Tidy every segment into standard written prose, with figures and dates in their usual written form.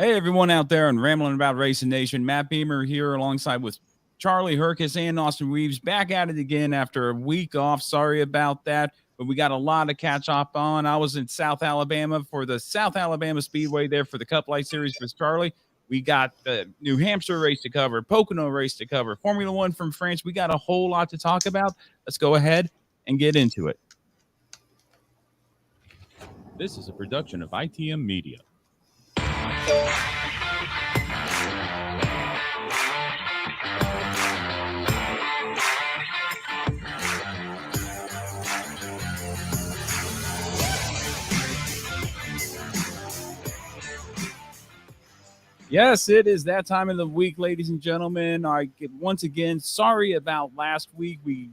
Hey, everyone out there and Rambling About Racing Nation. Matt Beamer here alongside with Charlie Hercus and Austin Reeves back at it again after a week off. Sorry about that, but we got a lot to catch up on. I was in South Alabama for the South Alabama Speedway there for the Cup Light Series with Charlie. We got the New Hampshire race to cover, Pocono race to cover, Formula One from France. We got a whole lot to talk about. Let's go ahead and get into it. This is a production of ITM Media. Yes, it is that time of the week, ladies and gentlemen. Once again, sorry about last week. We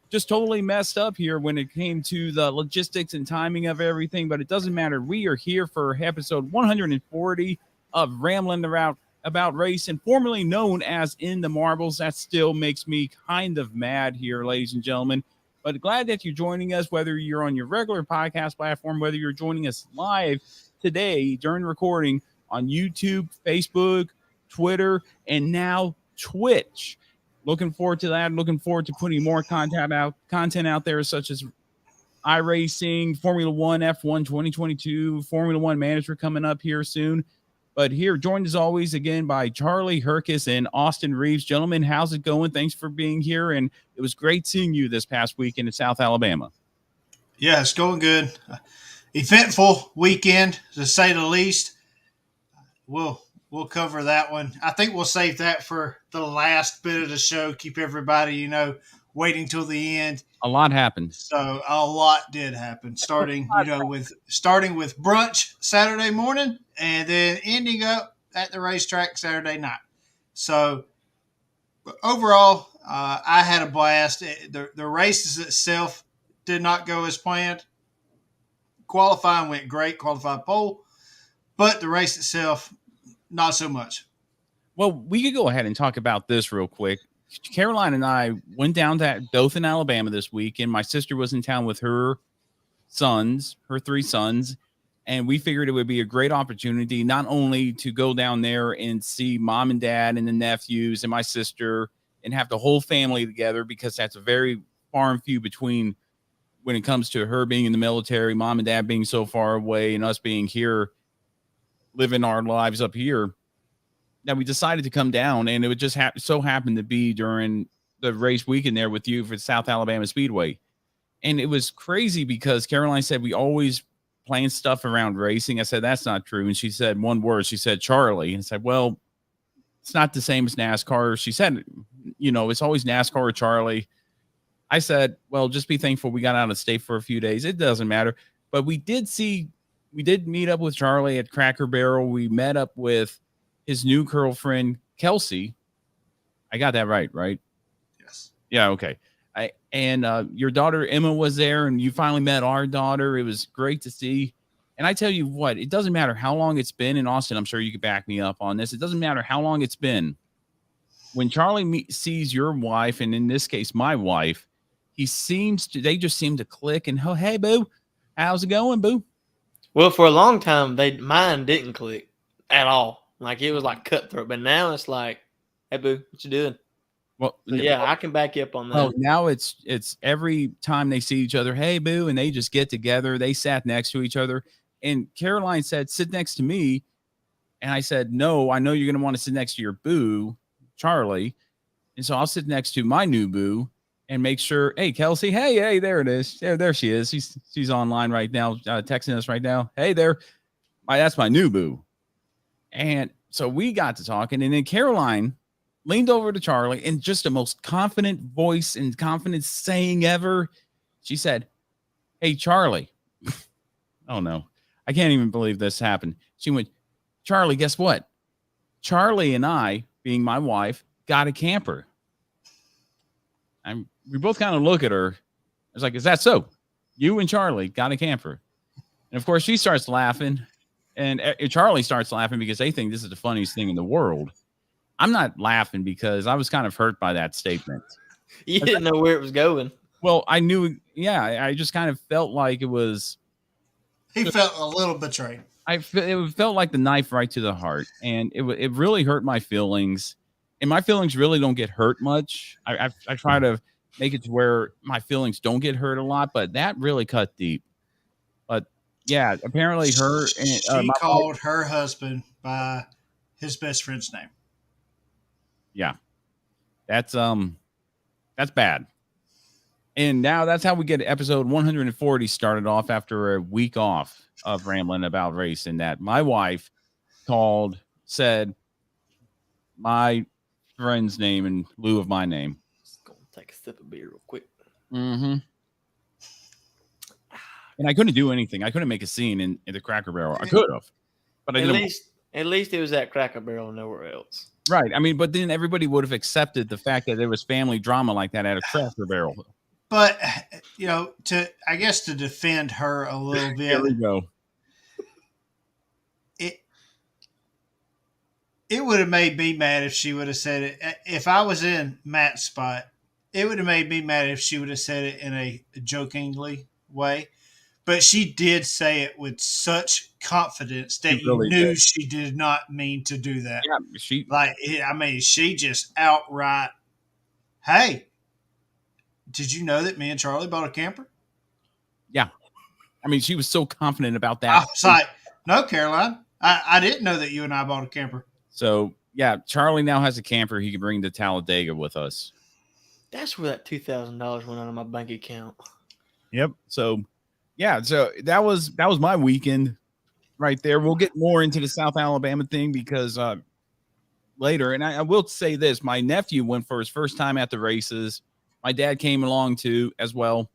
just totally messed up here when it came to the logistics and timing of everything, but it doesn't matter. We are here for episode 140 of Ramblin' About Racing, formerly known as In the Marbles. That still makes me kind of mad here, ladies and gentlemen. But glad that you're joining us, whether you're on your regular podcast platform, whether you're joining us live today during recording on YouTube, Facebook, Twitter, and now Twitch. Looking forward to that. Looking forward to putting more content out there, such as iRacing, Formula One, F1 2022, Formula One Manager coming up here soon. But here, joined as always again by Charlie Hercus and Austin Reeves. Gentlemen, how's it going? Thanks for being here. And it was great seeing you this past weekend in South Alabama. Yeah, it's going good. Eventful weekend, to say the least. We'll cover that one. I think we'll save that for the last bit of the show. Keep everybody, waiting till the end. A lot happened. So a lot did happen. Starting with brunch Saturday morning, and then ending up at the racetrack Saturday night. So overall, I had a blast. The races itself did not go as planned. Qualifying went great. Qualified pole. But the race itself, not so much. Well, we could go ahead and talk about this real quick. Caroline and I went down to Dothan, Alabama this week, and my sister was in town with her three sons, and we figured it would be a great opportunity not only to go down there and see mom and dad and the nephews and my sister and have the whole family together, because that's a very far and few between when it comes to her being in the military, mom and dad being so far away, and us being here living our lives up here. Now we decided to come down, and it would just so happen to be during the race weekend there with you for South Alabama Speedway. And it was crazy because Caroline said we always plan stuff around racing. I said, that's not true. And she said one word. She said, Charlie. And I said, well, it's not the same as NASCAR. She said, it's always NASCAR or Charlie. I said, well, just be thankful we got out of state for a few days. It doesn't matter. But we did meet up with Charlie at Cracker Barrel. We met up with his new girlfriend, Kelsey. I got that right? Yes. Yeah, okay. Your daughter, Emma, was there, and you finally met our daughter. It was great to see. And I tell you what, it doesn't matter how long it's been. In Austin, I'm sure you could back me up on this. It doesn't matter how long it's been. When Charlie sees your wife, and in this case, my wife, they just seem to click. And, oh, hey, boo, how's it going, boo? Well, for a long time, mine didn't click at all. Like, it was like cutthroat. But now it's like, hey, boo, what you doing? Well, so, yeah, I can back you up on that. Well, now it's every time they see each other, hey, boo, and they just get together. They sat next to each other. And Caroline said, sit next to me. And I said, no, I know you're going to want to sit next to your boo, Charlie. And so I'll sit next to my new boo and make sure, hey, Kelsey, hey, there it is. There she is. She's online right now, texting us right now. Hey there. That's my new boo. And so we got to talking, and then Caroline leaned over to Charlie in just the most confident voice and confident saying ever. She said, hey, Charlie. Oh, no. I can't even believe this happened. She went, Charlie, guess what? Charlie and I, being my wife, got a camper. We both kind of look at her. I was like, is that so? You and Charlie got a camper. And, of course, she starts laughing. And Charlie starts laughing because they think this is the funniest thing in the world. I'm not laughing because I was kind of hurt by that statement. You didn't know where it was going. Well, I knew. Yeah, I just kind of felt like it was. He felt a little betrayed. it felt like the knife right to the heart, and it really hurt my feelings. And my feelings really don't get hurt much. I try to make it to where my feelings don't get hurt a lot, but that really cut deep. But yeah, apparently her and She called her husband by his best friend's name. Yeah, that's bad. And now that's how we get episode 140 started off after a week off of rambling about race. And that my wife said my friend's name in lieu of my name. Just gonna take a sip of beer real quick. Mm-hmm. And I couldn't do anything. I couldn't make a scene in the Cracker Barrel. I could have, but I didn't. At least it was at Cracker Barrel and nowhere else. Right. I mean, but then everybody would have accepted the fact that there was family drama like that at a Cracker Barrel. But to defend her a little bit. There we go. It would have made me mad if she would have said it. If I was in Matt's spot, it would have made me mad if she would have said it in a jokingly way. But she did say it with such confidence that you knew she did not mean to do that. Yeah, she just outright, hey, did you know that me and Charlie bought a camper? Yeah. I mean, she was so confident about that. I was like, no, Caroline, I didn't know that you and I bought a camper. So, yeah, Charlie now has a camper he can bring to Talladega with us. That's where that $2,000 went out of my bank account. Yep. So, yeah, so that was my weekend right there. We'll get more into the South Alabama thing because later, and I will say this, my nephew went for his first time at the races. My dad came along too as well.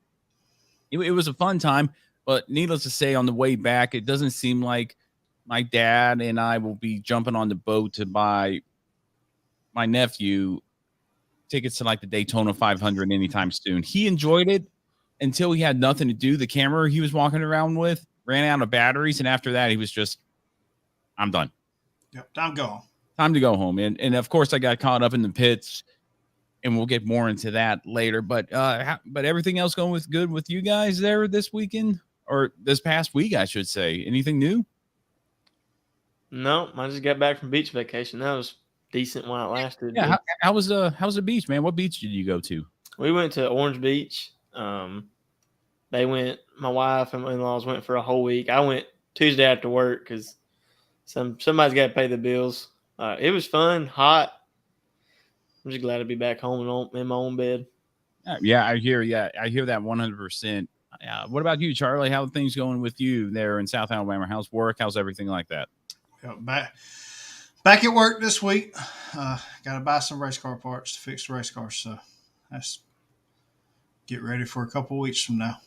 It was a fun time, but needless to say, on the way back, it doesn't seem like my dad and I will be jumping on the boat to buy my nephew tickets to like the Daytona 500 anytime soon. He enjoyed it until he had nothing to do. The camera he was walking around with ran out of batteries, and after that, he was just, I'm done. Yep, time to go home. Time to go home. And of course, I got caught up in the pits, and we'll get more into that later. But everything else going good with you guys there this weekend, or this past week, I should say. Anything new? No, I just got back from beach vacation. That was decent while it lasted. Yeah, how's the beach, man? What beach did you go to? We went to Orange Beach. They went. My wife and my in-laws went for a whole week. I went Tuesday after work because somebody's got to pay the bills. It was fun, hot. I'm just glad to be back home in my own bed. Yeah, I hear that 100%. What about you, Charlie? How are things going with you there in South Alabama? How's work? How's everything like that? Back at work this week. Got to buy some race car parts to fix the race cars. So that's get ready for a couple weeks from now.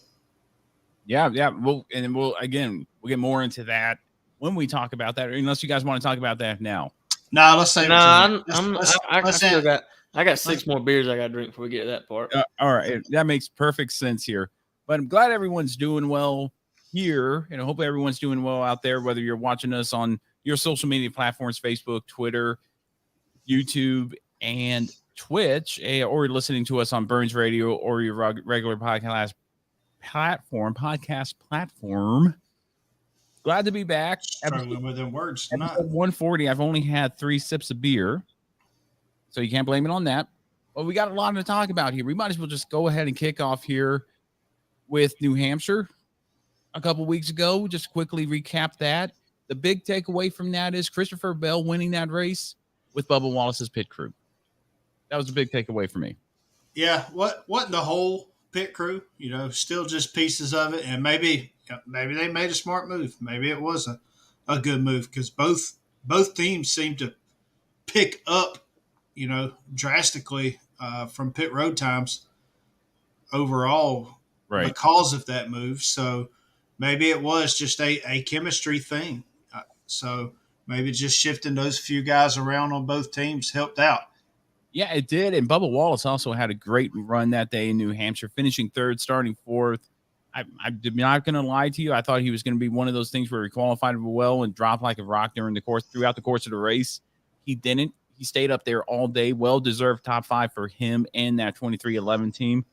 Yeah. We'll get more into that when we talk about that. Unless you guys want to talk about that now. No, let's say. No, I got 6 more beers I got to drink before we get to that part. All right, that makes perfect sense here. But I'm glad everyone's doing well here, and I hope everyone's doing well out there. Whether you're watching us on your social media platforms, Facebook, Twitter, YouTube, and Twitch, or listening to us on Burns Radio or your regular podcast platform. Glad to be back. Struggling with them words tonight. Episode 140. I've only had 3 sips of beer, so you can't blame it on that. But we got a lot to talk about here. We might as well just go ahead and kick off here with New Hampshire a couple weeks ago. Just quickly recap that. The big takeaway from that is Christopher Bell winning that race with Bubba Wallace's pit crew. That was the big takeaway for me. Yeah, wasn't the whole pit crew, still just pieces of it. And maybe they made a smart move. Maybe it was a good move because both teams seem to pick up, drastically from pit road times overall because of that move. So maybe it was just a chemistry thing. So maybe just shifting those few guys around on both teams helped out. Yeah, it did. And Bubba Wallace also had a great run that day in New Hampshire, finishing 3rd, starting 4th. I'm not going to lie to you. I thought he was going to be one of those things where he qualified well and dropped like a rock throughout the course of the race. He didn't. He stayed up there all day. Well-deserved top 5 for him and that 23-11 team.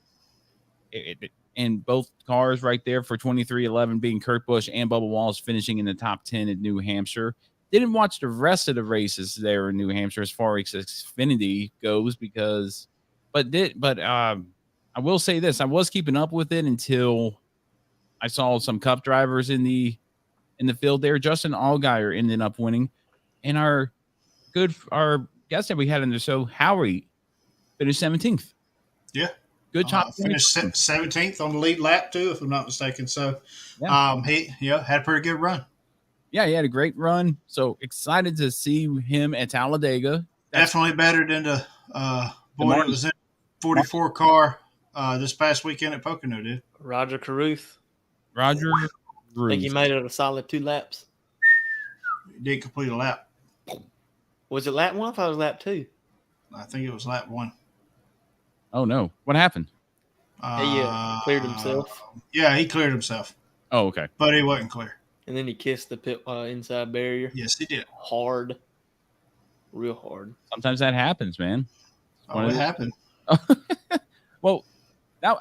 and both cars right there for 23-11 being Kurt Busch and Bubba Wallace finishing in the top 10 at New Hampshire. Didn't watch the rest of the races there in New Hampshire as far as Xfinity goes but I will say this. I was keeping up with it until I saw some Cup drivers in the field there. Justin Allgaier ended up winning. And our guest that we had in the show, Howie, finished 17th. Yeah. Good job. Finished 17th on the lead lap, too, if I'm not mistaken. So, he had a pretty good run. Yeah, he had a great run. So, excited to see him at Talladega. Definitely better than the boy that was in 44 car this past weekend at Pocono, dude. Roger Carruth. I think he made it a solid 2 laps. He did complete a lap. Was it lap 1? I thought it was lap 2. I think it was lap 1. Oh, no. What happened? He cleared himself. Yeah, he cleared himself. Oh, okay. But he wasn't clear. And then he kissed the pit inside barrier. Yes, he did. Hard. Real hard. Sometimes that happens, man. Oh, it happened. Well, that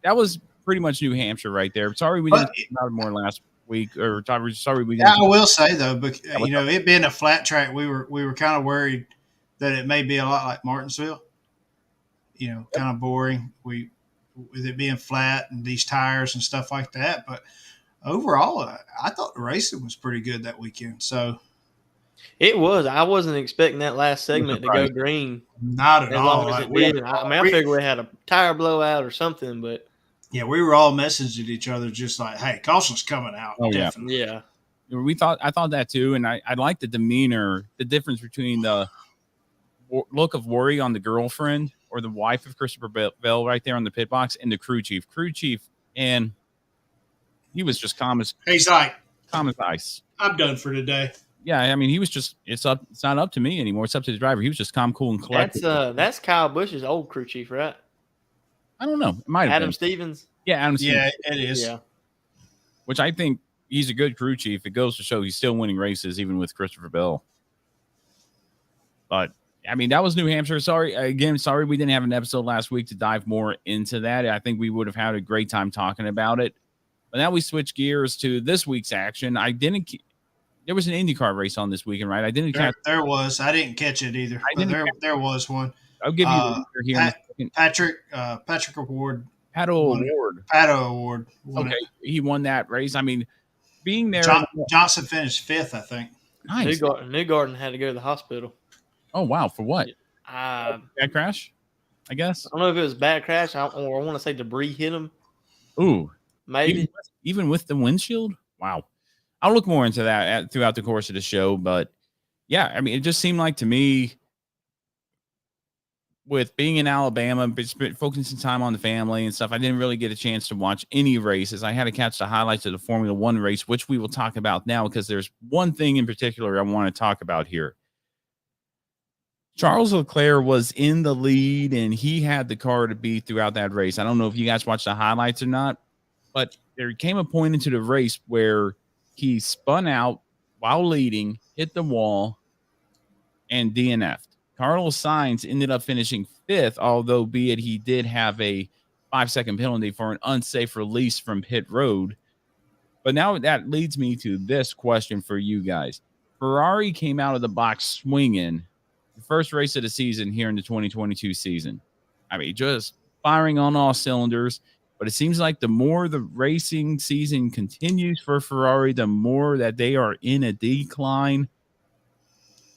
was pretty much New Hampshire right there. Sorry we didn't talk about it more last week. Sorry we didn't. I will say, though, but, it being a flat track, we were kind of worried that it may be a lot like Martinsville. Kind of boring. With it being flat and these tires and stuff like that. But overall, I thought the racing was pretty good that weekend. So it was. I wasn't expecting that last segment to go green. Not at all. As long as it did. I figured we had a tire blowout or something, but yeah, we were all messaging each other just like, "Hey, caution's coming out." Oh, definitely. Yeah. I thought that too, and I like the demeanor, the difference between the look of worry on the girlfriend or the wife of Christopher Bell right there on the pit box, and the crew chief, and he was just calm as ice. I'm done for today. Yeah, I mean, he was just it's not up to me anymore. It's up to the driver. He was just calm, cool, and collected. That's Kyle Busch's old crew chief, right? I don't know. It might have Adam been. Stevens. Yeah, Adam Stevens. Yeah, it is. Yeah. Which I think he's a good crew chief. It goes to show he's still winning races even with Christopher Bell. But I mean, that was New Hampshire. Sorry we didn't have an episode last week to dive more into that. I think we would have had a great time talking about it. But now we switch gears to this week's action. There was an IndyCar race on this weekend, right? There was. I didn't catch it either. There was one. I'll give you the here in a second. Patrick Award. Pato Award. Okay, he won that race. I mean, being there. Johnson finished 5th, I think. Nice. Newgarden had to go to the hospital. Oh, wow. For what? Bad crash, I guess. I don't know if it was bad crash or I want to say debris hit him. Ooh. Maybe. Even with the windshield? Wow. I'll look more into that throughout the course of the show. But, yeah, I mean, it just seemed like to me, with being in Alabama, focusing time on the family and stuff, I didn't really get a chance to watch any races. I had to catch the highlights of the Formula One race, which we will talk about now because there's one thing in particular I want to talk about here. Charles Leclerc was in the lead, and he had the car to beat throughout that race. I don't know if you guys watched the highlights or not, but there came a point into the race where he spun out while leading, hit the wall, and DNF'd. Carlos Sainz ended up finishing 5th, although be it he did have a 5-second penalty for an unsafe release from pit road. But now that leads me to this question for you guys. Ferrari came out of the box swinging the first race of the season here in the 2022 season. I mean, just firing on all cylinders. But it seems like the more the racing season continues for Ferrari, the more that they are in a decline.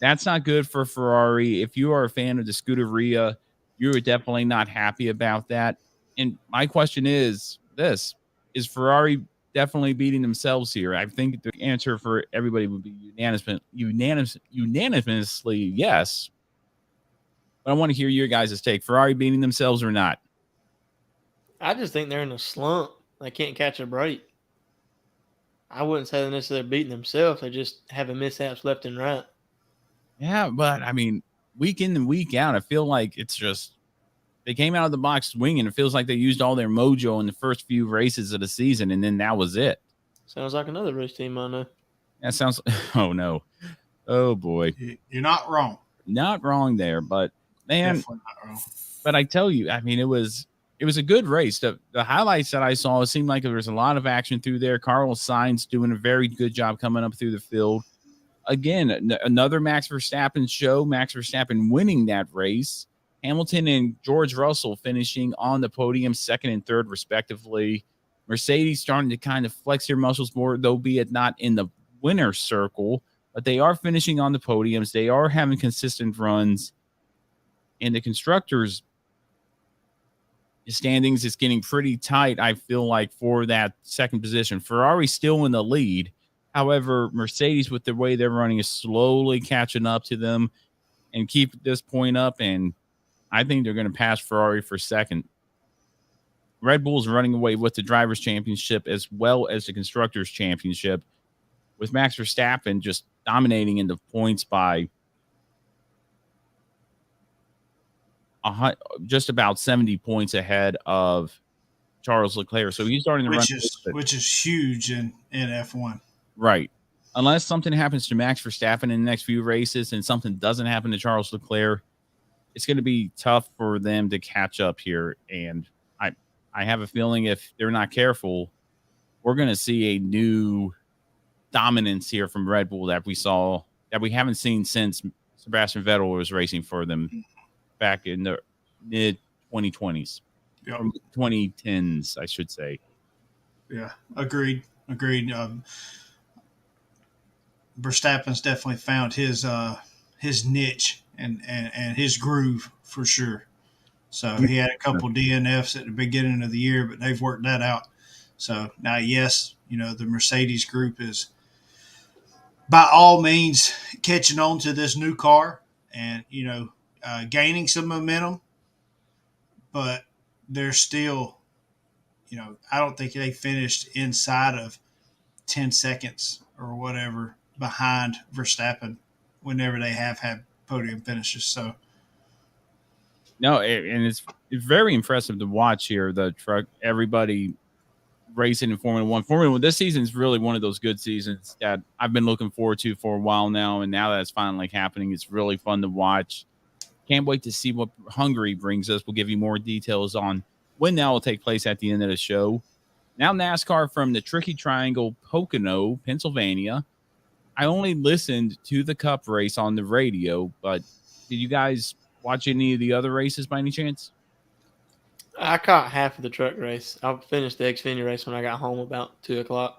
That's not good for Ferrari. If you are a fan of the Scuderia, you're definitely not happy about that. And my question is this: is Ferrari definitely beating themselves here? I think the answer for everybody would be unanimously yes. But I want to hear your guys' take. Ferrari beating themselves or not? I just think they're in a slump. They can't catch a break. I wouldn't say they're necessarily beating themselves. They're just having mishaps left and right. Yeah, but I mean, week in and week out, I feel like it's just they came out of the box swinging. It feels like they used all their mojo in the first few races of the season, and then that was it. Sounds like another race team I know. That sounds – oh, no. Oh, boy. You're not wrong. Not wrong there, but, man – but I tell you, I mean, it was it was a good race. The highlights that I saw, it seemed like there was a lot of action through there. Carlos Sainz doing a very good job coming up through the field. Again, another Max Verstappen show. Max Verstappen winning that race. Hamilton and George Russell finishing on the podium, second and third, respectively. Mercedes starting to kind of flex their muscles more, though be it not in the winner's circle, but they are finishing on the podiums. They are having consistent runs. And the constructors' standings is getting pretty tight, I feel like, for that second position. Ferrari still in the lead. However, Mercedes, with the way they're running, is slowly catching up to them and keep this point up. And I think they're going to pass Ferrari for second. Red Bull's running away with the Drivers' Championship as well as the Constructors' Championship, with Max Verstappen just dominating in the points by just about 70 points ahead of Charles Leclerc. So he's starting to which is huge in F1. Right. Unless something happens to Max Verstappen in the next few races and something doesn't happen to Charles Leclerc, it's going to be tough for them to catch up here. And I have a feeling if they're not careful, we're going to see a new dominance here from Red Bull that we haven't seen since Sebastian Vettel was racing for them back in the mid 2020s, yep. 2010s, I should say. Yeah, agreed. Verstappen's definitely found his niche and his groove for sure. So he had a couple DNFs at the beginning of the year, but they've worked that out. So now, yes, the Mercedes group is by all means catching on to this new car and, gaining some momentum, but they're still, I don't think they finished inside of 10 seconds or whatever behind Verstappen whenever they have had podium finishes. So, no, and it's very impressive to watch here. The truck, everybody racing in Formula One. Formula One this season is really one of those good seasons that I've been looking forward to for a while now, and now that's finally happening. It's really fun to watch. Can't wait to see what Hungary brings us. We'll give you more details on when that will take place at the end of the show. Now NASCAR from the Tricky Triangle, Pocono, Pennsylvania. I only listened to the Cup race on the radio, but did you guys watch any of the other races by any chance? I caught half of the truck race. I finished the Xfinity race when I got home about 2:00.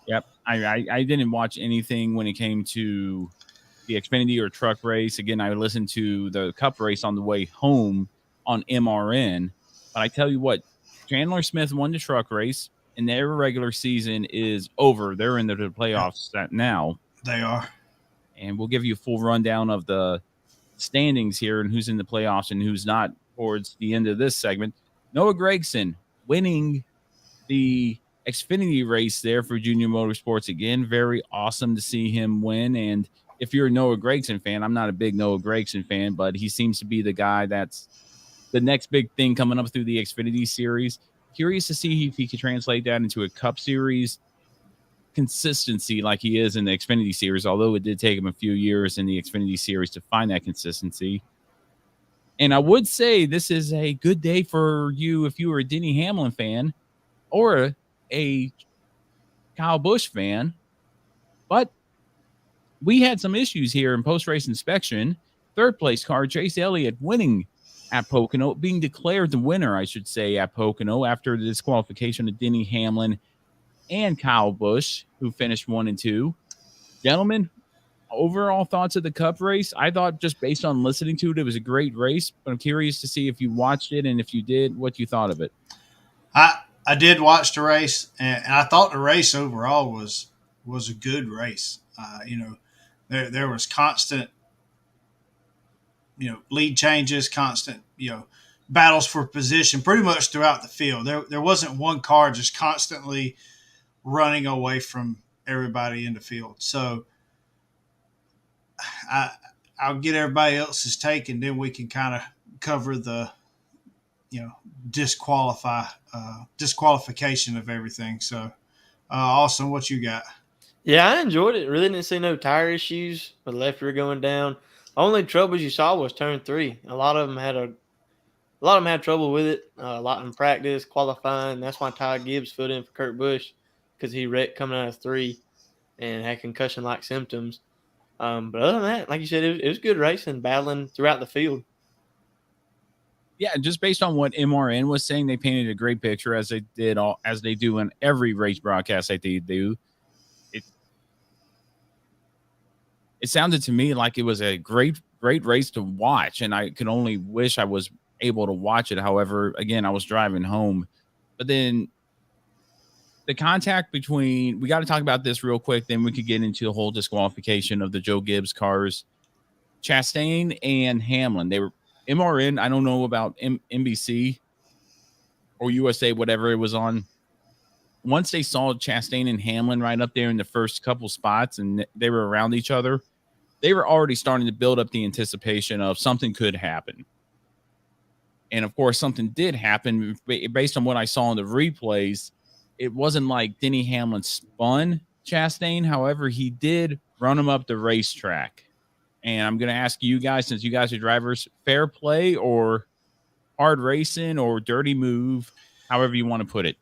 Yep. I didn't watch anything when it came to the Xfinity or truck race. Again, I listened to the Cup race on the way home on MRN. But I tell you what, Chandler Smith won the truck race, and their regular season is over. They're in the playoffs now. They are. And we'll give you a full rundown of the standings here and who's in the playoffs and who's not towards the end of this segment. Noah Gragson winning the Xfinity race there for Junior Motorsports again. Very awesome to see him win. And if you're a Noah Gragson fan, I'm not a big Noah Gragson fan, but he seems to be the guy that's the next big thing coming up through the Xfinity series. Curious to see if he could translate that into a Cup series consistency like he is in the Xfinity series, although it did take him a few years in the Xfinity series to find that consistency. And I would say this is a good day for you if you were a Denny Hamlin fan or a Kyle Busch fan. But we had some issues here in post-race inspection. Third place car, Chase Elliott, winning at Pocono, being declared the winner, I should say, at Pocono after the disqualification of Denny Hamlin and Kyle Busch, who finished 1 and 2. Gentlemen, overall thoughts of the Cup race? I thought, just based on listening to it, it was a great race, but I'm curious to see if you watched it, and if you did, what you thought of it. I did watch the race, and I thought the race overall was a good race. There was constant, lead changes, constant, battles for position pretty much throughout the field. There wasn't one car just constantly running away from everybody in the field. So I'll get everybody else's take, and then we can kind of cover the, disqualification of everything. So, Austin, what you got? Yeah, I enjoyed it. Really didn't see no tire issues with left rear going down. Only troubles you saw was turn 3. A lot of them had a a lot of them had trouble with it. A lot in practice, qualifying. That's why Ty Gibbs filled in for Kurt Busch because he wrecked coming out of 3 and had concussion-like symptoms. But other than that, like you said, it was good racing, battling throughout the field. Yeah, just based on what MRN was saying, they painted a great picture as they do in every race broadcast that they do. It sounded to me like it was a great race to watch, and I could only wish I was able to watch it. However, again, I was driving home. But then the contact between, we got to talk about this real quick, then we could get into the whole disqualification of the Joe Gibbs cars. Chastain and Hamlin, they were MRN. I don't know about NBC or USA, whatever it was on. Once they saw Chastain and Hamlin right up there in the first couple spots and they were around each other, they were already starting to build up the anticipation of something could happen. And of course, something did happen based on what I saw in the replays. It wasn't like Denny Hamlin spun Chastain. However, he did run him up the racetrack. And I'm going to ask you guys, since you guys are drivers, fair play or hard racing or dirty move, however you want to put it.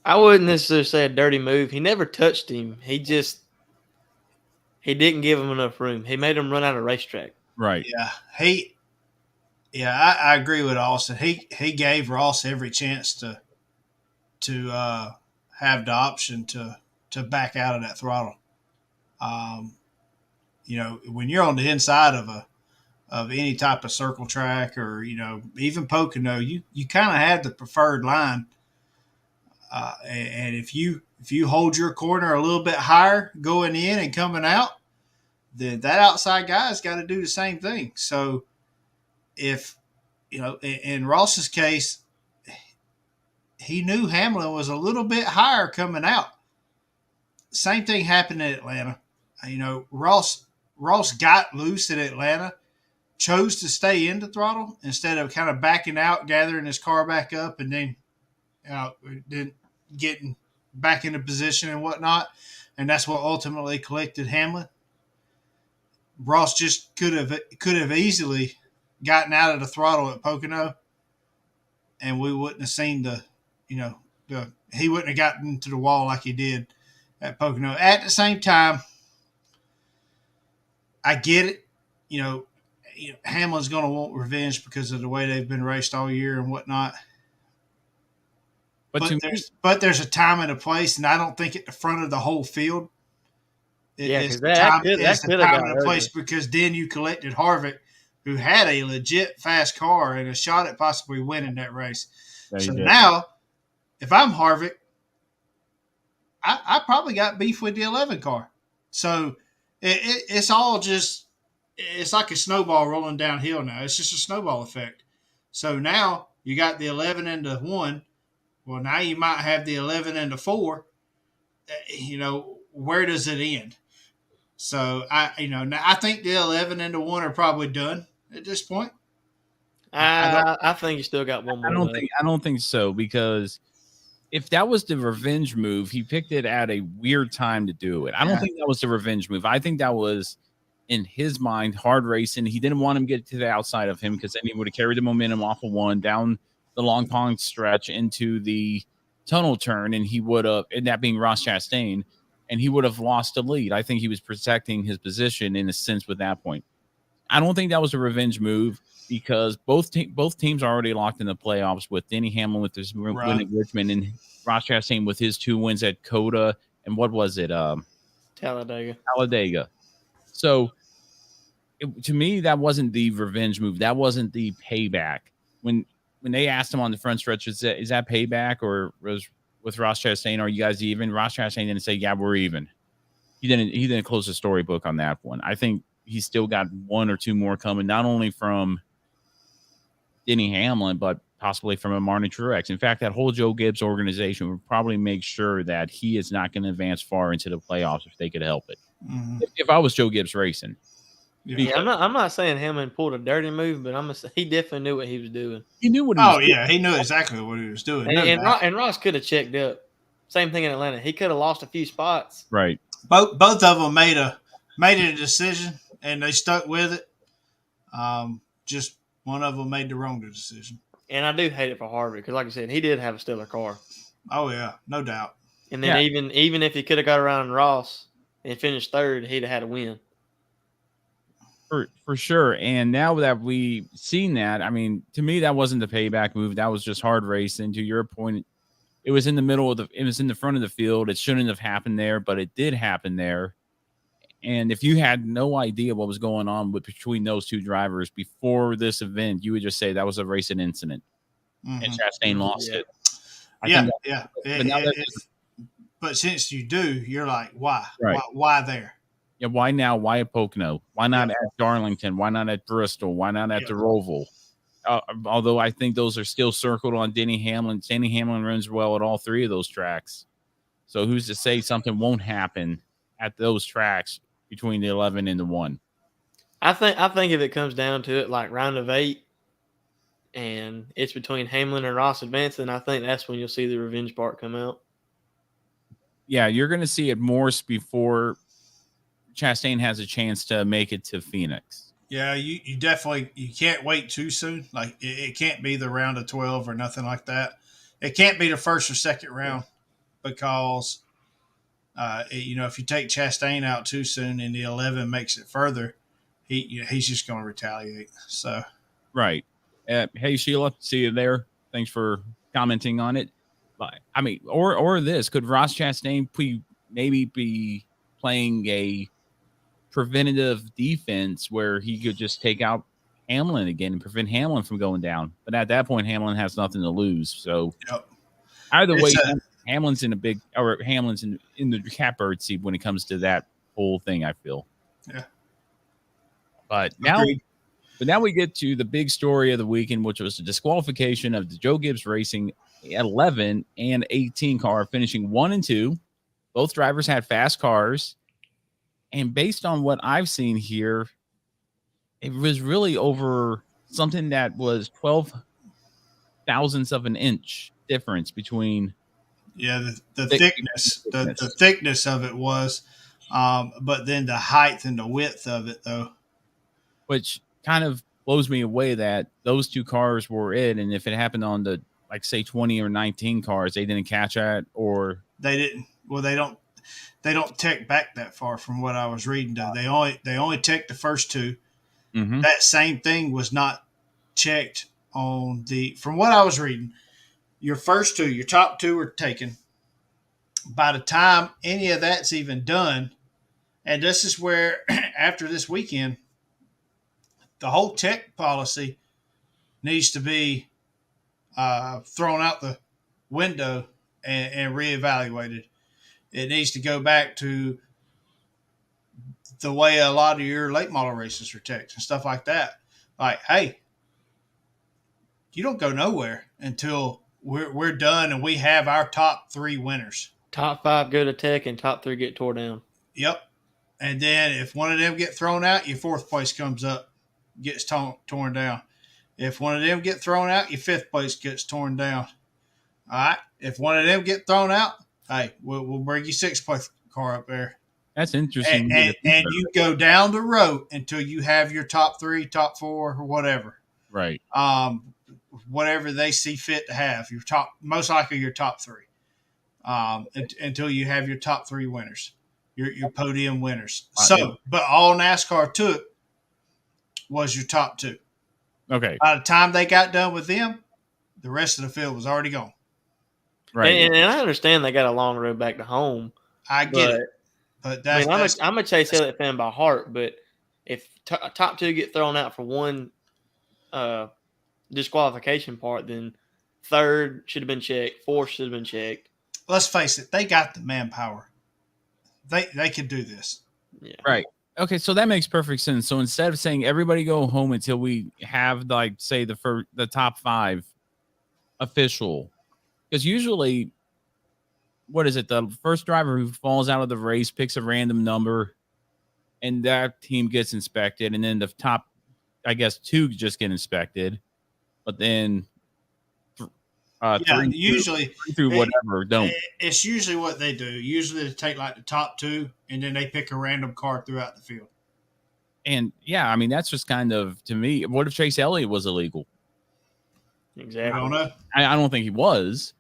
I wouldn't necessarily say a dirty move. He never touched him. He didn't give him enough room. He made him run out of racetrack. Right. Yeah. I agree with Austin. He gave Ross every chance to have the option to back out of that throttle. When you're on the inside of any type of circle track or, even Pocono, you kind of have the preferred line. And if you hold your corner a little bit higher going in and coming out, then that outside guy's got to do the same thing. So if, in Ross's case, he knew Hamlin was a little bit higher coming out. Same thing happened in Atlanta. Ross got loose in Atlanta, chose to stay in the throttle instead of kind of backing out, gathering his car back up, and then getting back into position and whatnot. And that's what ultimately collected Hamlin. Ross just could have easily gotten out of the throttle at Pocono, and we wouldn't have seen he wouldn't have gotten to the wall like he did at Pocono. At the same time, I get it. Hamlin's going to want revenge because of the way they've been raced all year and whatnot. But there's a time and a place, and I don't think at the front of the whole field. It's the time and a place because then you collected Harvick, who had a legit fast car and a shot at possibly winning that race. So now, if I'm Harvick, I probably got beef with the 11 car. So it's all just – it's like a snowball rolling downhill now. It's just a snowball effect. So now you got the 11 into 1. Well, now you might have the 11 into 4. Where does it end? So I think the 11 into 1 are probably done at this point. I think you still got one more. I don't think so, because if that was the revenge move, he picked it at a weird time to do it. I don't think that was the revenge move. I think that was, in his mind, hard racing. He didn't want him to get to the outside of him because then he would have carried the momentum off of 1 down the Long Pond stretch into the tunnel turn, and he would have, and that being Ross Chastain, and he would have lost the lead. I think he was protecting his position in a sense with that point. I don't think that was a revenge move because both teams are already locked in the playoffs with Denny Hamlin with his win at Richmond and Ross Chastain with his 2 wins at Coda and what was it? Talladega. So to me, that wasn't the revenge move. That wasn't the payback. When they asked him on the front stretch, is that payback or was with Ross Chastain, are you guys even? Ross Chastain didn't say, yeah, we're even. He didn't close the storybook on that one. I think he's still got 1 or 2 more coming, not only from Denny Hamlin, but possibly from a Martin Truex. In fact, that whole Joe Gibbs organization would probably make sure that he is not going to advance far into the playoffs if they could help it. Mm-hmm. If I was Joe Gibbs Racing. Yeah, I'm not saying Hamlin pulled a dirty move, but he definitely knew what he was doing. He knew what he was doing. Yeah, he knew exactly what he was doing. And Ross could have checked up. Same thing in Atlanta. He could have lost a few spots. Right. Both of them made a decision, and they stuck with it. Just one of them made the wrong decision. And I do hate it for Harvick because, like I said, he did have a stellar car. Oh yeah, no doubt. And then even if he could have got around Ross and finished third, he'd have had a win. For sure. And now that we've seen that, I mean, to me, that wasn't the payback move. That was just hard racing. To your point, it was in the middle of it was in the front of the field. It shouldn't have happened there, but it did happen there. And if you had no idea what was going on between those two drivers before this event, you would just say that was a racing incident. And Chastain lost it. But since you do, you're like, why? Right. Why there? Yeah, why now? Why at Pocono? Why not at Darlington? Why not at Bristol? Why not at the Roval? Although I think those are still circled on Denny Hamlin. Denny Hamlin runs well at all three of those tracks. So who's to say something won't happen at those tracks between the 11 and the 1? I think if it comes down to it, like round of 8, and it's between Hamlin and Ross advancing, I think that's when you'll see the revenge part come out. Yeah, you're going to see it more before Chastain has a chance to make it to Phoenix. Yeah, you definitely you can't wait too soon. Like it can't be the round of 12 or nothing like that. It can't be the first or second round because if you take Chastain out too soon and the 11 makes it further, he's just going to retaliate. So right. Hey Sheila, see you there. Thanks for commenting on it. I mean, or this could Ross Chastain maybe be playing a preventative defense where he could just take out Hamlin again and prevent Hamlin from going down. But at that point, Hamlin has nothing to lose. So either way, Hamlin's in in the catbird seat when it comes to that whole thing, I feel. Yeah. But now we get to the big story of the weekend, which was the disqualification of the Joe Gibbs Racing 11 and 18 car finishing 1 and 2. Both drivers had fast cars. And based on what I've seen here, it was really over something that was 12 thousandths of an inch difference between. Yeah, the thickness of it was, but then the height and the width of it, though. Which kind of blows me away that those two cars were it. And if it happened on the, like, say, 20 or 19 cars, they didn't catch that or. They didn't. Well, they don't tech back that far from what I was reading. Though they only checked the first two. Mm-hmm. That same thing was not checked on from what I was reading. Your first two, your top two were taken. By the time any of that's even done, and this is where after this weekend, the whole tech policy needs to be thrown out the window and reevaluated. It needs to go back to the way a lot of your late model races are teched and stuff like that. Like, hey, you don't go nowhere until we're done and we have our top 3 winners. Top 5 go to tech and top 3 get tore down. Yep. And then if one of them get thrown out, your 4th place comes up, gets torn down. If one of them get thrown out, your 5th place gets torn down. All right. If one of them get thrown out, hey, we'll bring you 6th place car up there. That's interesting. And you go down the road until you have your top 3, top 4, or whatever. Right. Whatever they see fit to have. Most likely your top 3. Until you have your top 3 winners, your podium winners. But all NASCAR took was your top 2. Okay. By the time they got done with them, the rest of the field was already gone. Right. And I understand they got a long road back to home. I get it. But I'm a Chase Elliott fan by heart, but if top 2 get thrown out for one disqualification part, then 3rd should have been checked, 4th should have been checked. Let's face it, they got the manpower. They could do this. Yeah. Right. Okay, so that makes perfect sense. So instead of saying everybody go home until we have, like, say the top 5 official, because usually, what is it? The first driver who falls out of the race picks a random number, and that team gets inspected, and then the top, I guess, 2 just get inspected, but then usually through whatever don't. It's usually what they do. Usually they take like the top 2, and then they pick a random car throughout the field. And yeah, I mean that's just kind of, to me. What if Chase Elliott was illegal? Exactly. I don't know. I don't think he was.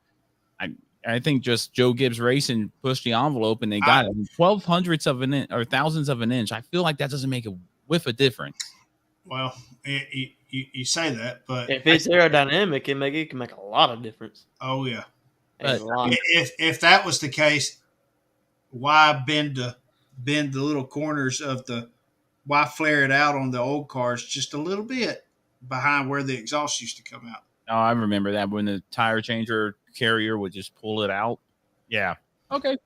I think just Joe Gibbs Racing pushed the envelope and they got it. 1/1200ths of an inch or thousandths of an inch. I feel like that doesn't make a whiff of difference. Well, you say that, but if it's aerodynamic, it can make a lot of difference. Oh yeah. A lot. If that was the case, why bend the little corners of the? Why flare it out on the old cars just a little bit behind where the exhaust used to come out? Oh, I remember that when the tire changer carrier would just pull it out. Yeah. Okay.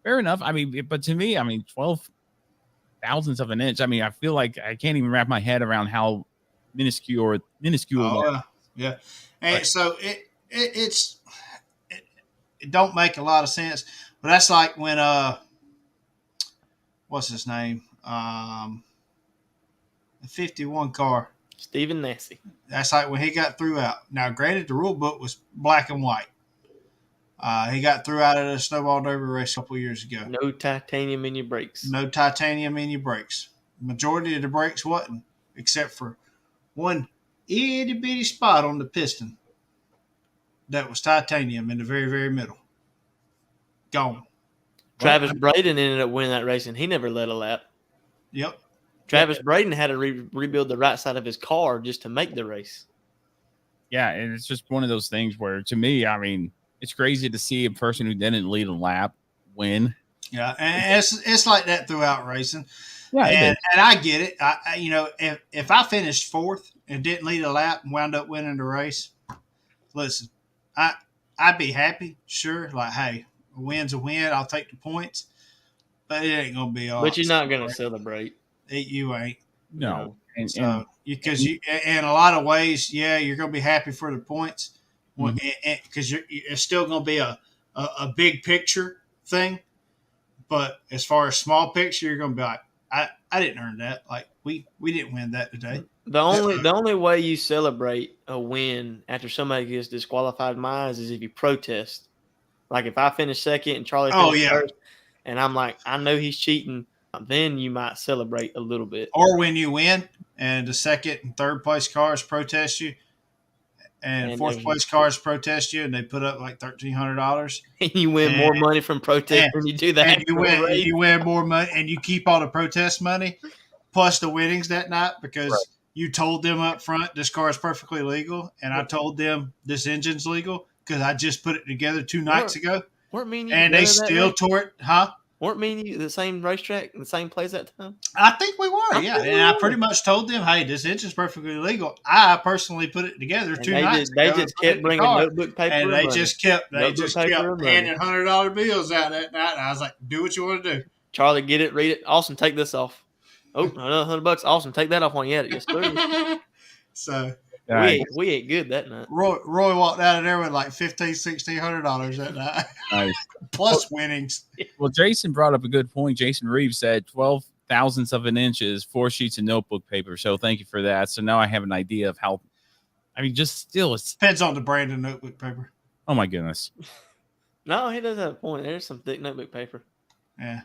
Fair enough. I mean, but to me, 12/1000ths of an inch. I mean, I feel like I can't even wrap my head around how minuscule. Oh, yeah. And so it don't make a lot of sense. But that's like when what's his name? The 51 car. Stephen Nasse. That's like when he got threw out. Now, granted, the rule book was black and white. He got threw out at a snowball derby race a couple of years ago. No titanium in your brakes. No titanium in your brakes. Majority of the brakes wasn't, except for one itty bitty spot on the piston that was titanium in the very, very middle. Gone. Travis Braden ended up winning that race, and he never led a lap. Yep. Travis Braden had to rebuild the right side of his car just to make the race. Yeah, and it's just one of those things where, to me, it's crazy to see a person who didn't lead a lap win. Yeah, and it's like that throughout racing. Yeah, and I get it. If I finished fourth and didn't lead a lap and wound up winning the race, listen, I'd be happy. Sure, like, hey, a win's a win. I'll take the points, but it ain't gonna be all. But you're not gonna celebrate. You ain't. No, because in a lot of ways, yeah, you're gonna be happy for the points, because it's still gonna be a big picture thing. But as far as small picture, you're gonna be like, I didn't earn that. Like we didn't win that today. The only way you celebrate a win after somebody gets disqualified in my eyes is if you protest. Like if I finish second and Charlie finished first, and I'm like, I know he's cheating, then you might celebrate a little bit. Or when you win and the second and third place cars protest you, and fourth place cars protest you, and they put up like $1,300. And you win more money from protest when you do that. And you win more money, and you keep all the protest money plus the winnings that night because you told them up front this car is perfectly legal, and I told them this engine's legal because I just put it together 2 nights ago. And they still tore it, huh? Weren't me and you the same racetrack in the same place that time? I think we were, yeah. And I pretty much told them, hey, this engine's perfectly legal. I personally put it together 2 nights ago. They just kept bringing notebook paper. And they just kept handing $100 bills out that night. And I was like, do what you want to do. Charlie, get it, read it. Austin, take this off. Oh, another $100. Austin, take that off when you had it. Yes, sir. So we ate good that night. Roy walked out of there with like $1,600 that night. Nice. Plus winnings. Well, Jason brought up a good point. Jason Reeves said 12/1000ths of an inch is 4 sheets of notebook paper. So thank you for that. So now I have an idea of how. Just still, it depends on the brand of notebook paper. Oh my goodness. No, he does have a point. There's some thick notebook paper. Yeah.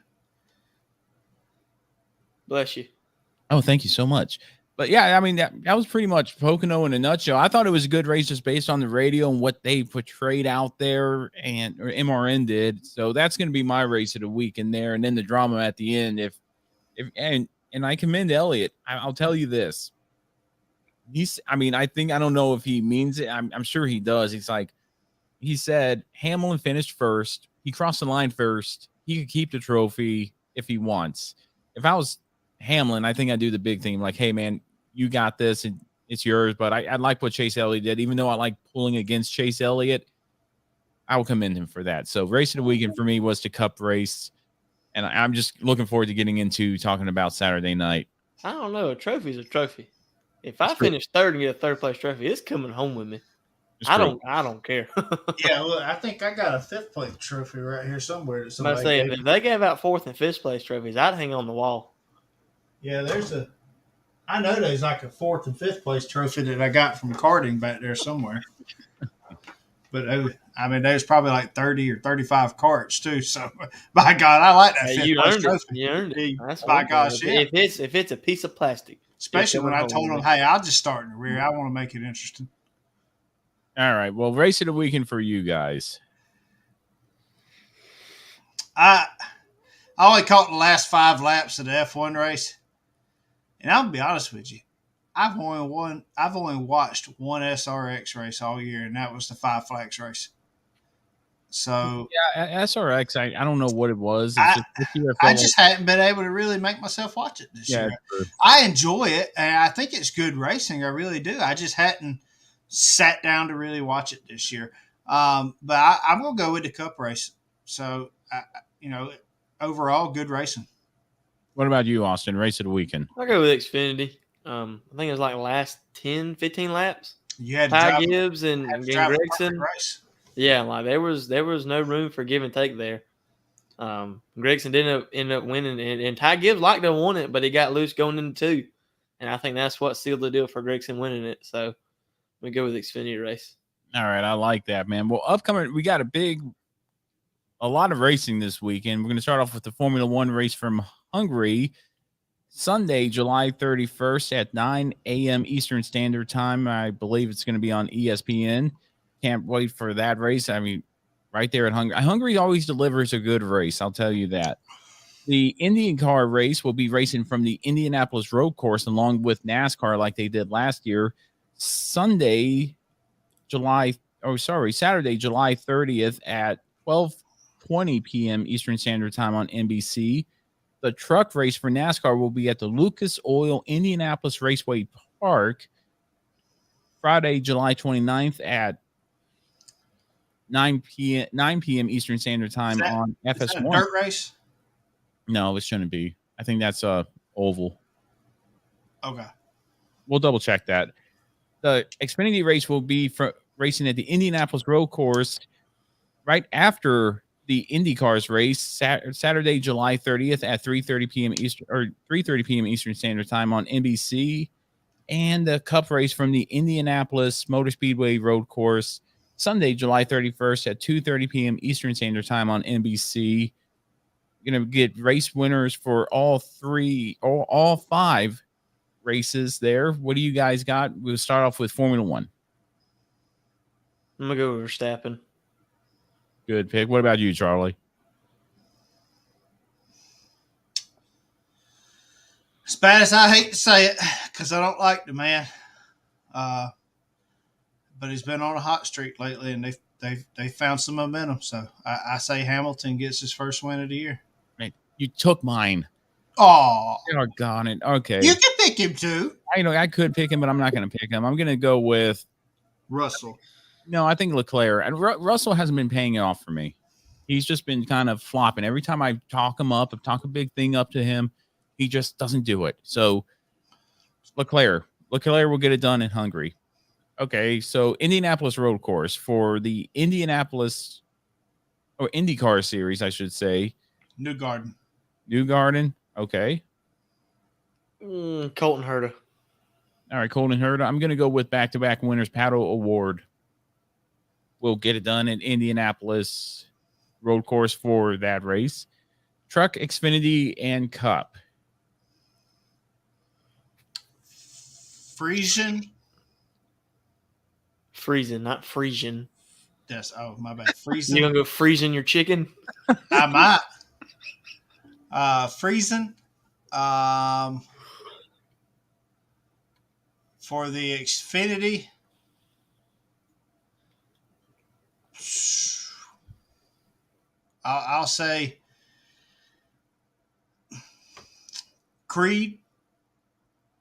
Bless you. Oh, thank you so much. But yeah, that was pretty much Pocono in a nutshell. I thought it was a good race just based on the radio and what they portrayed out there, or MRN did. So that's going to be my race of the week in there, and then the drama at the end. And I commend Elliott. I'll tell you this. I don't know if he means it. I'm sure he does. He said Hamlin finished first. He crossed the line first. He could keep the trophy if he wants. If I was Hamlin, I think I'd do the big thing. Like, hey, man, you got this. And it's yours. But I like what Chase Elliott did. Even though I like pulling against Chase Elliott, I will commend him for that. So race of the weekend for me was the Cup race. And I'm just looking forward to getting into talking about Saturday night. I don't know. A trophy's a trophy. If I finish third and get a third place trophy, it's coming home with me. I don't care. Yeah, look, I think I got a 5th place trophy right here somewhere. If they gave out 4th and 5th place trophies, I'd hang on the wall. Yeah, I know there's like a 4th and 5th place trophy that I got from karting back there somewhere. But there's probably like 30 or 35 carts too. So, by God, I like that 5th place trophy. You earned it. By gosh, yeah. If it's a piece of plastic. Especially when I told them, hey, I'll just start in the rear. I want to make it interesting. All right. Well, race of the weekend for you guys. I only caught the last 5 laps of the F1 race, and I'll be honest with you, I've only watched one SRX race all year, and that was the Five Flags race. So Yeah, SRX. I don't know what it was. It's I just this year I just hadn't been able to really make myself watch it this year. true. I enjoy it, and I think it's good racing. I really do. I just hadn't sat down to really watch it this year. But I'm gonna go with the Cup race. So overall, good racing. What about you, Austin? Race of the weekend. I'll go with Xfinity. I think it was like last 10, 15 laps. You had to Ty drive, Gibbs and drive a Gregson. perfect race. Yeah, like there was no room for give and take there. Gregson didn't end up winning, and Ty Gibbs liked to have won it, but he got loose going into 2. And I think that's what sealed the deal for Gregson winning it. So we go with Xfinity race. All right, I like that, man. Well, upcoming, we got a lot of racing this weekend. We're going to start off with the Formula One race from Hungary, Sunday, July 31st at 9 a.m. Eastern Standard Time. I believe it's going to be on ESPN. Can't wait for that race. I mean, right there at Hungary. Hungary always delivers a good race, I'll tell you that. The Indycar race will be racing from the Indianapolis road course along with NASCAR like they did last year. Saturday, July 30th at 12:20 p.m. Eastern Standard Time on NBC. The truck race for NASCAR will be at the Lucas Oil Indianapolis Raceway Park Friday, July 29th at 9 p.m. Eastern Standard Time on FS1. Is that a dirt race? No, it shouldn't be. I think that's a oval. Okay. We'll double check that. The Xfinity race will be racing at the Indianapolis road course right after the IndyCar's race, Saturday, July 30th at 3:30 p.m. Eastern Standard Time on NBC, and the Cup race from the Indianapolis Motor Speedway road course, Sunday, July 31st at 2:30 p.m. Eastern Standard Time on NBC. Going to get race winners for all 5 races there. What do you guys got? We'll start off with Formula One. I'm going to go with Verstappen. Good pick. What about you, Charlie? As bad as I hate to say it, because I don't like the man, but he's been on a hot streak lately, and they found some momentum. So I say Hamilton gets his first win of the year. Man, you took mine. Oh, doggone it. Okay. You can pick him too. I could pick him, but I'm not going to pick him. I'm going to go with Russell. No, I think Leclerc. And Russell hasn't been paying it off for me. He's just been kind of flopping. Every time I talk him up, talk a big thing up to him, he just doesn't do it. So Leclerc will get it done in Hungary. Okay, so Indianapolis road course for the Indianapolis or IndyCar series, I should say. New Garden. Okay. Colton Herta. All right, Colton Herta. I'm going to go with back-to-back winners, Paddle Award. We'll get it done in Indianapolis road course for that race. Truck, Xfinity, and Cup. Friesian, not Friesian. Yes. Oh, my bad. Friesian. You gonna go freezing your chicken? I might. Friesian. For the Xfinity. I'll say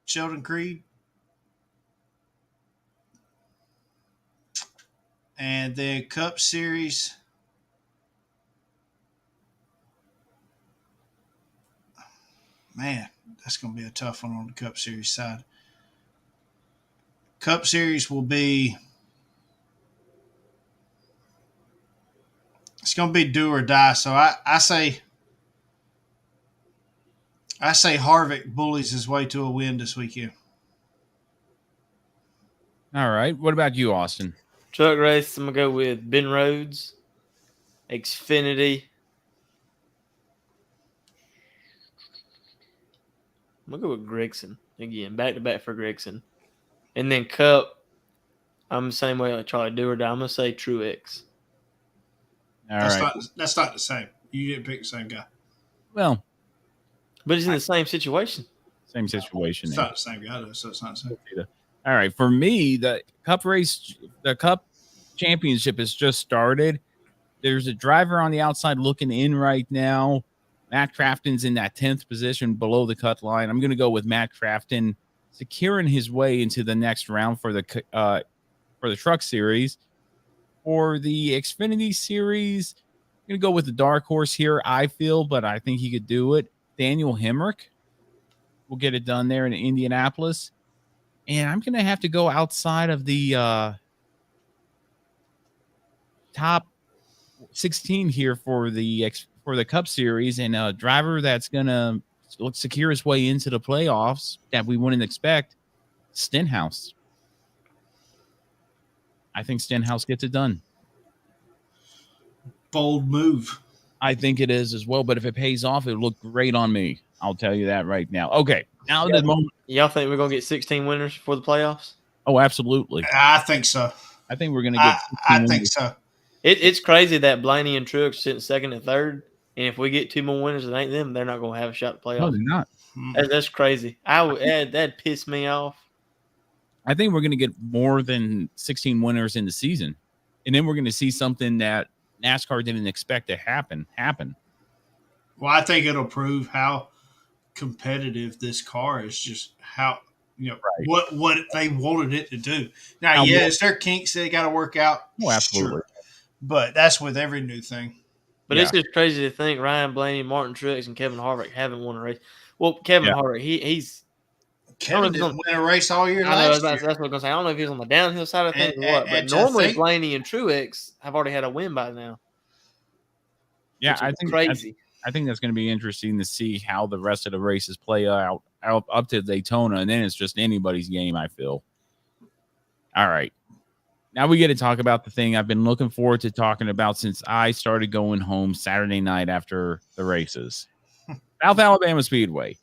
Sheldon Creed. And then Cup Series. Man, that's going to be a tough one on the Cup Series side. Cup Series will be. It's going to be do or die. So I say Harvick bullies his way to a win this weekend. All right. What about you, Austin? Truck race, I'm going to go with Ben Rhodes, Xfinity. I'm going to go with Gregson again, back-to-back for Gregson. And then Cup, I'm the same way like Charlie, do or die. I'm gonna say Truex. All right. That's not the same. You didn't pick the same guy. Well, But he's in the same situation. same situation. It's not the same guy though, so it's not the same. All right. For me, the Cup Championship has just started. There's a driver on the outside looking in right now. Matt Crafton's in that 10th position below the cut line. I'm going to go with Matt Crafton securing his way into the next round for the Truck Series. For the Xfinity Series, I'm going to go with the dark horse here, I feel, but I think he could do it. Daniel Hemrick will get it done there in Indianapolis. And I'm going to have to go outside of the top 16 here for the Cup Series, and a driver that's going to secure his way into the playoffs that we wouldn't expect, Stenhouse. I think Stenhouse gets it done. Bold move. I think it is as well, but if it pays off, it'll look great on me. I'll tell you that right now. Okay. Now the moment. Y'all think we're going to get 16 winners for the playoffs? Oh, absolutely. I think so. I think we're going to get I think so. It's crazy that Blaney and Truex sitting second and third, and if we get 2 more winners that ain't them, they're not going to have a shot at the playoffs. No, they're not. That's crazy. That pissed me off. I think we're going to get more than 16 winners in the season, and then we're going to see something that NASCAR didn't expect to happen. Well, I think it'll prove how competitive this car is. Just how what they wanted it to do. Now, is there kinks they got to work out? Oh, absolutely. Sure. But that's with every new thing. But it's just crazy to think Ryan Blaney, Martin Truex, and Kevin Harvick haven't won a race. Well, Kevin Harvick, Kevin didn't win a race all year. That's what I'm going to say. I don't know if he's on the downhill side of things or what, but normally Blaney and Truex have already had a win by now. Yeah, I think crazy. I think that's going to be interesting to see how the rest of the races play out up to Daytona, and then it's just anybody's game, I feel. All right. Now we get to talk about the thing I've been looking forward to talking about since I started going home Saturday night after the races. South Alabama Speedway.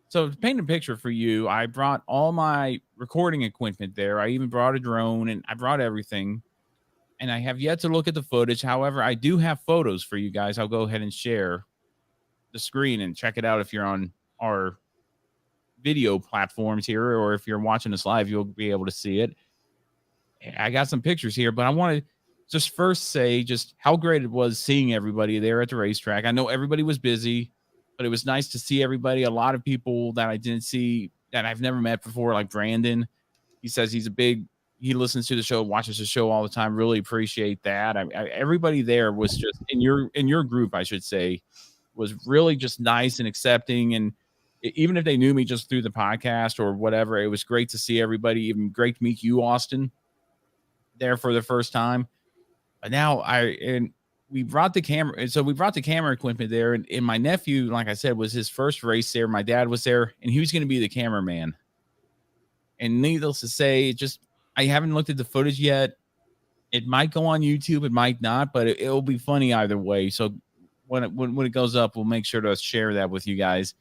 So to paint a picture for you, I brought all my recording equipment there. I even brought a drone, and I brought everything. And I have yet to look at the footage. However, I do have photos for you guys. I'll go ahead and share the screen and check it out if you're on our video platforms here, or if you're watching us live, you'll be able to see it. I got some pictures here, but I want to just first say just how great it was seeing everybody there at the racetrack. I know everybody was busy, but it was nice to see everybody. A lot of people that I didn't see, that I've never met before, like Brandon. He says he listens to the show, watches the show all the time. Really appreciate that. Everybody there was just in your group, I should say, was really just nice and accepting. And even if they knew me just through the podcast or whatever, it was great to see everybody. Even great to meet you, Austin, there for the first time. But now we brought the camera. So we brought the camera equipment there, and my nephew, like I said, was his first race there. My dad was there, and he was going to be the cameraman. And needless to say, I haven't looked at the footage yet. It might go on YouTube, it might not, but it'll be funny either way. So when it goes up, we'll make sure to share that with you guys.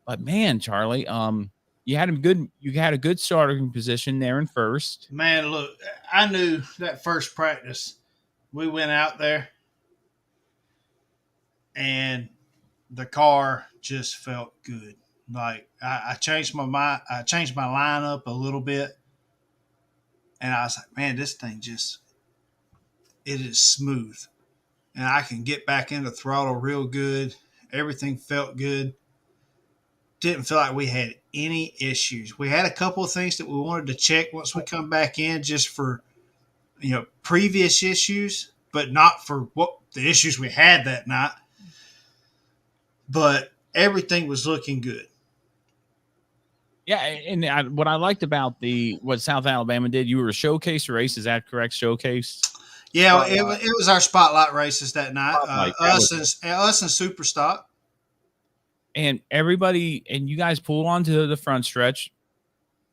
But man, Charlie, you had a good starting position there in first. Man, look, I knew that first practice we went out there and the car just felt good. Like I changed my mind, I changed my lineup a little bit, and I was like, man, this thing it is smooth, and I can get back into throttle real good. Everything felt good. Didn't feel like we had any issues. We had a couple of things that we wanted to check once we come back in, just for previous issues, but not for what the issues we had that night. But everything was looking good. Yeah, and what I liked about what South Alabama did, you were a showcase race. Is that correct? Showcase. Yeah, it was our spotlight races that night. Us and Superstock. And everybody, and you guys pulled onto the front stretch,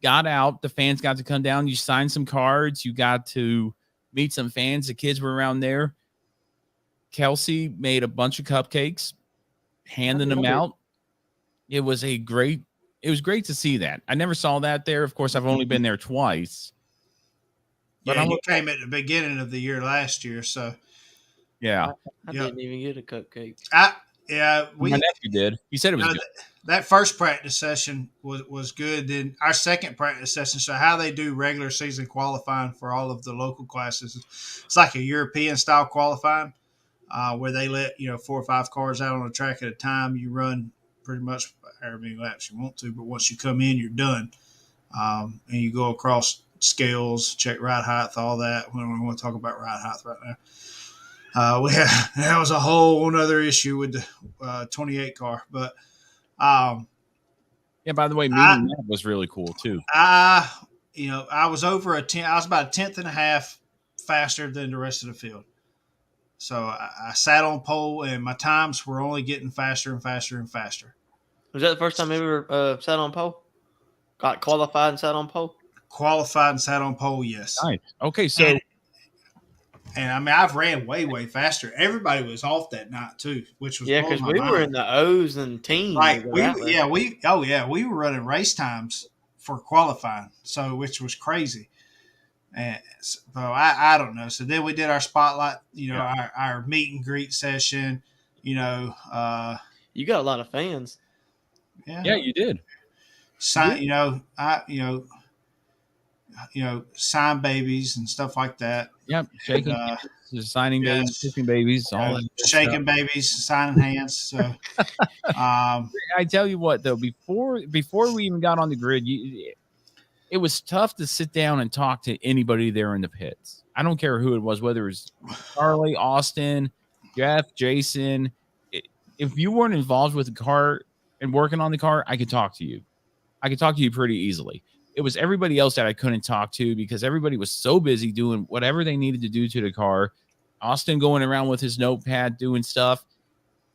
got out. The fans got to come down. You signed some cards. You got to meet some fans. The kids were around there. Kelsey made a bunch of cupcakes, handing them out. It was great to see that. I never saw that there. Of course, I've only been there twice. But Yeah, you came at the beginning of the year last year, so yeah, I didn't even get a cupcake. my nephew did. He said it was good. That first practice session was good. Then our second practice session, so how they do regular season qualifying for all of the local classes, it's like a European style qualifying, where they let 4 or 5 cars out on the track at a time. You run pretty much however many laps you want to, but once you come in, you're done, and you go across scales, check ride height, all that. We don't want to talk about ride height right now. That was a whole other issue with the 28 car, but yeah. By the way, meeting that was really cool too. I was over a 10. I was about a tenth and a half faster than the rest of the field. So I sat on pole, and my times were only getting faster and faster and faster. Was that the first time you ever sat on pole? Got qualified and sat on pole? Qualified and sat on pole, yes. Nice. Okay, so and I mean, I've ran way faster. Everybody was off that night too, which was because we were in the O's and teams. Like we were running race times for qualifying, so which was crazy. And so I don't know. So then we did our spotlight, our meet and greet session. You got a lot of fans. Yeah, you did. Sign, sign babies and stuff like that. Yep, shaking, signing babies, kissing babies, all that. Shaking babies, signing hands. So, I tell you what, though, before we even got on the grid, it was tough to sit down and talk to anybody there in the pits. I don't care who it was, whether it was Charlie, Austin, Jeff, Jason. If you weren't involved with the car and working on the car, I could talk to you. I could talk to you pretty easily. It was everybody else that I couldn't talk to because everybody was so busy doing whatever they needed to do to the car. Austin going around with his notepad doing stuff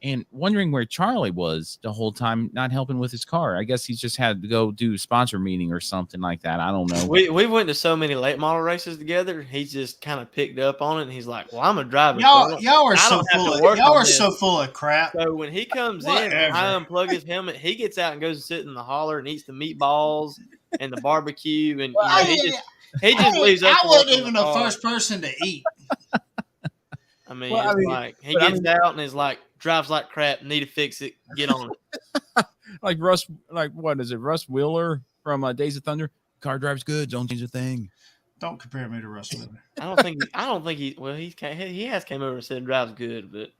and wondering where Charlie was the whole time, not helping with his car. I guess he just had to go do a sponsor meeting or something like that. I don't know. We went to so many late model races together. He just kind of picked up on it, and he's like, "Well, I'm a driver. Y'all are so full of crap." So when he comes in, I unplug his helmet. He gets out and goes and sit in the holler and eats the meatballs and the barbecue, and he just leaves us. I wasn't even the first person to eat. I mean, he gets out and is like, drives like crap, need to fix it, get on it. Like what is it? Russ Wheeler from Days of Thunder. Car drives good, don't change a thing. Don't compare me to Russ Wheeler. I don't think he has came over and said drives good, but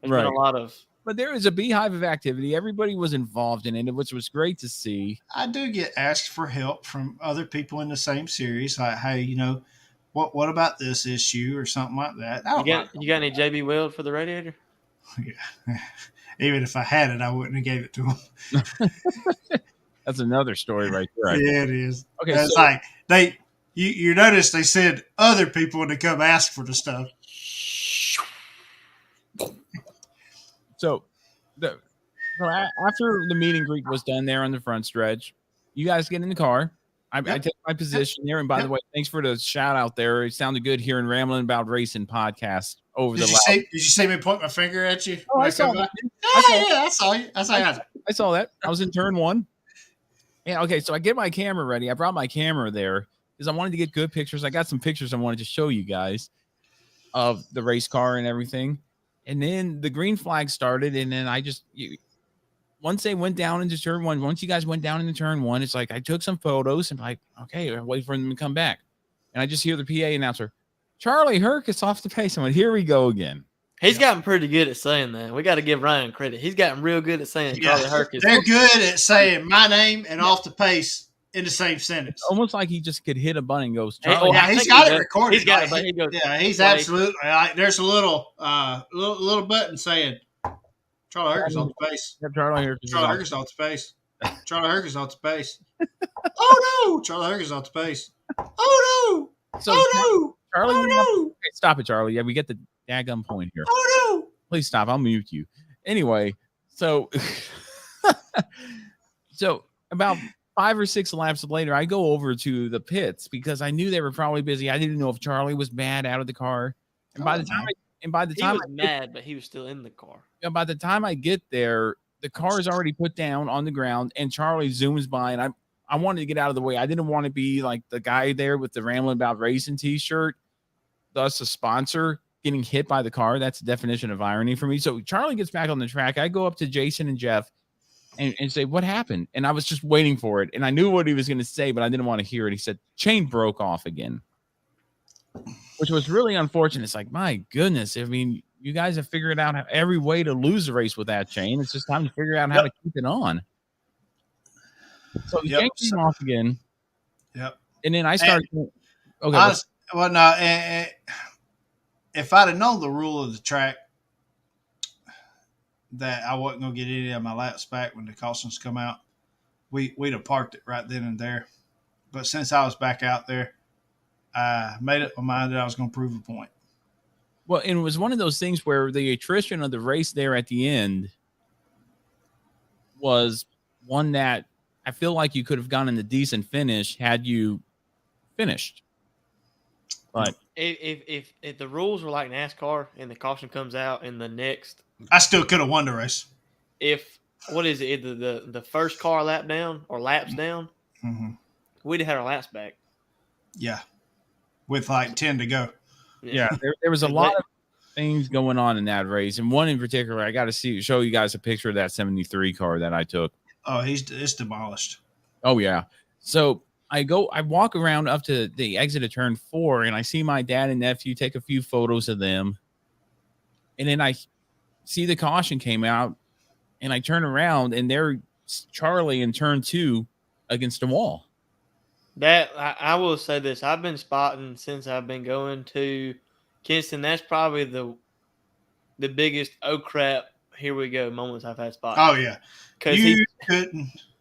there's been a lot of. But there is a beehive of activity. Everybody was involved in it, which was great to see. I do get asked for help from other people in the same series, like, hey, what about this issue or something like that. You got any JB Weld for the radiator? Yeah. Even if I had it, I wouldn't have gave it to him. That's another story right there. Yeah, it is. Okay, it's like you notice they said other people to come ask for the stuff. So after the meet and greet was done there on the front stretch, you guys get in the car. I take my position there. And by the way, thanks for the shout out there. It sounded good hearing Ramblin about Racing podcast over the last. Did you see me point my finger at you? Oh, I saw that. I saw you. I saw that. I was in turn one. Yeah. Okay. So I get my camera ready. I brought my camera there because I wanted to get good pictures. I got some pictures I wanted to show you guys of the race car and everything. And then the green flag started. And then once they went down into turn one, once you guys went down into turn one, it's like I took some photos and like, okay, I wait for them to come back. And I just hear the PA announcer, Charlie Hercus off the pace. I'm like, here we go again. He's gotten pretty good at saying that. We got to give Ryan credit. He's gotten real good at saying Charlie Hercus. They're good at saying my name and off the pace in the same sentence. Almost like he just could hit a button and goes, Charlie. He's got it recorded. He's got it. He goes, he's absolutely like, there's a little button saying Charlie Hercus off the pace. Charlie Hercus off the pace. Charlie Hercus off the pace. Oh no! Charlie Hercus off the pace. Oh no! Charlie, oh no! Okay, stop it, Charlie. Yeah, we get the daggum point here. Oh no! Please stop. I'll mute you. Anyway, so about 5 or 6 laps later, I go over to the pits because I knew they were probably busy. I didn't know if Charlie was mad out of the car. And by the time he was mad, but he was still in the car. By the time I get there, the car is already put down on the ground, and Charlie zooms by, and I wanted to get out of the way. I didn't want to be like the guy there with the Ramblin' About Racing t-shirt, thus a sponsor, getting hit by the car. That's the definition of irony for me. So Charlie gets back on the track. I go up to Jason and Jeff and say, what happened? And I was just waiting for it. And I knew what he was going to say, but I didn't want to hear it. He said, chain broke off again, which was really unfortunate. It's like, my goodness. I mean, you guys have figured out every way to lose the race with that chain. It's just time to figure out how to keep it on. So the chain came off again. Yep. And then I started. Honestly, well, no. If I'd have known the rule of the track, that I wasn't going to get any of my laps back when the cautions come out, we'd have parked it right then and there. But since I was back out there, I made up my mind that I was going to prove a point. Well, and it was one of those things where the attrition of the race there at the end was one that I feel like you could have gotten a decent finish had you finished. But if the rules were like NASCAR and the caution comes out in the next, I still could have won the race. If what is it, either the first car lap down or laps down, we'd have had our laps back. Yeah, with like 10 to go. Yeah, there was a lot of things going on in that race, and one in particular, I got to show you guys a picture of that 73 car that I took. Oh, it's demolished. Oh yeah. So I walk around up to the exit of turn 4, and I see my dad and nephew, take a few photos of them, and then I see the caution came out, and I turn around, and there's Charlie in turn 2 against the wall. That I will say this: I've been spotting since I've been going to Kinston. That's probably the biggest oh crap, here we go moments I've had spotting. Oh yeah, because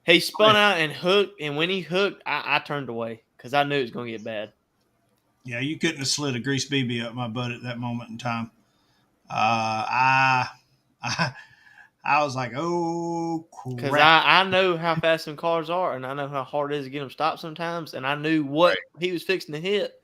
he spun out and hooked, and when he hooked, I turned away because I knew it was going to get bad. Yeah, you couldn't have slid a grease BB up my butt at that moment in time. I was like, oh, crap. Because I know how fast some cars are, and I know how hard it is to get them stopped sometimes, and I knew what he was fixing to hit.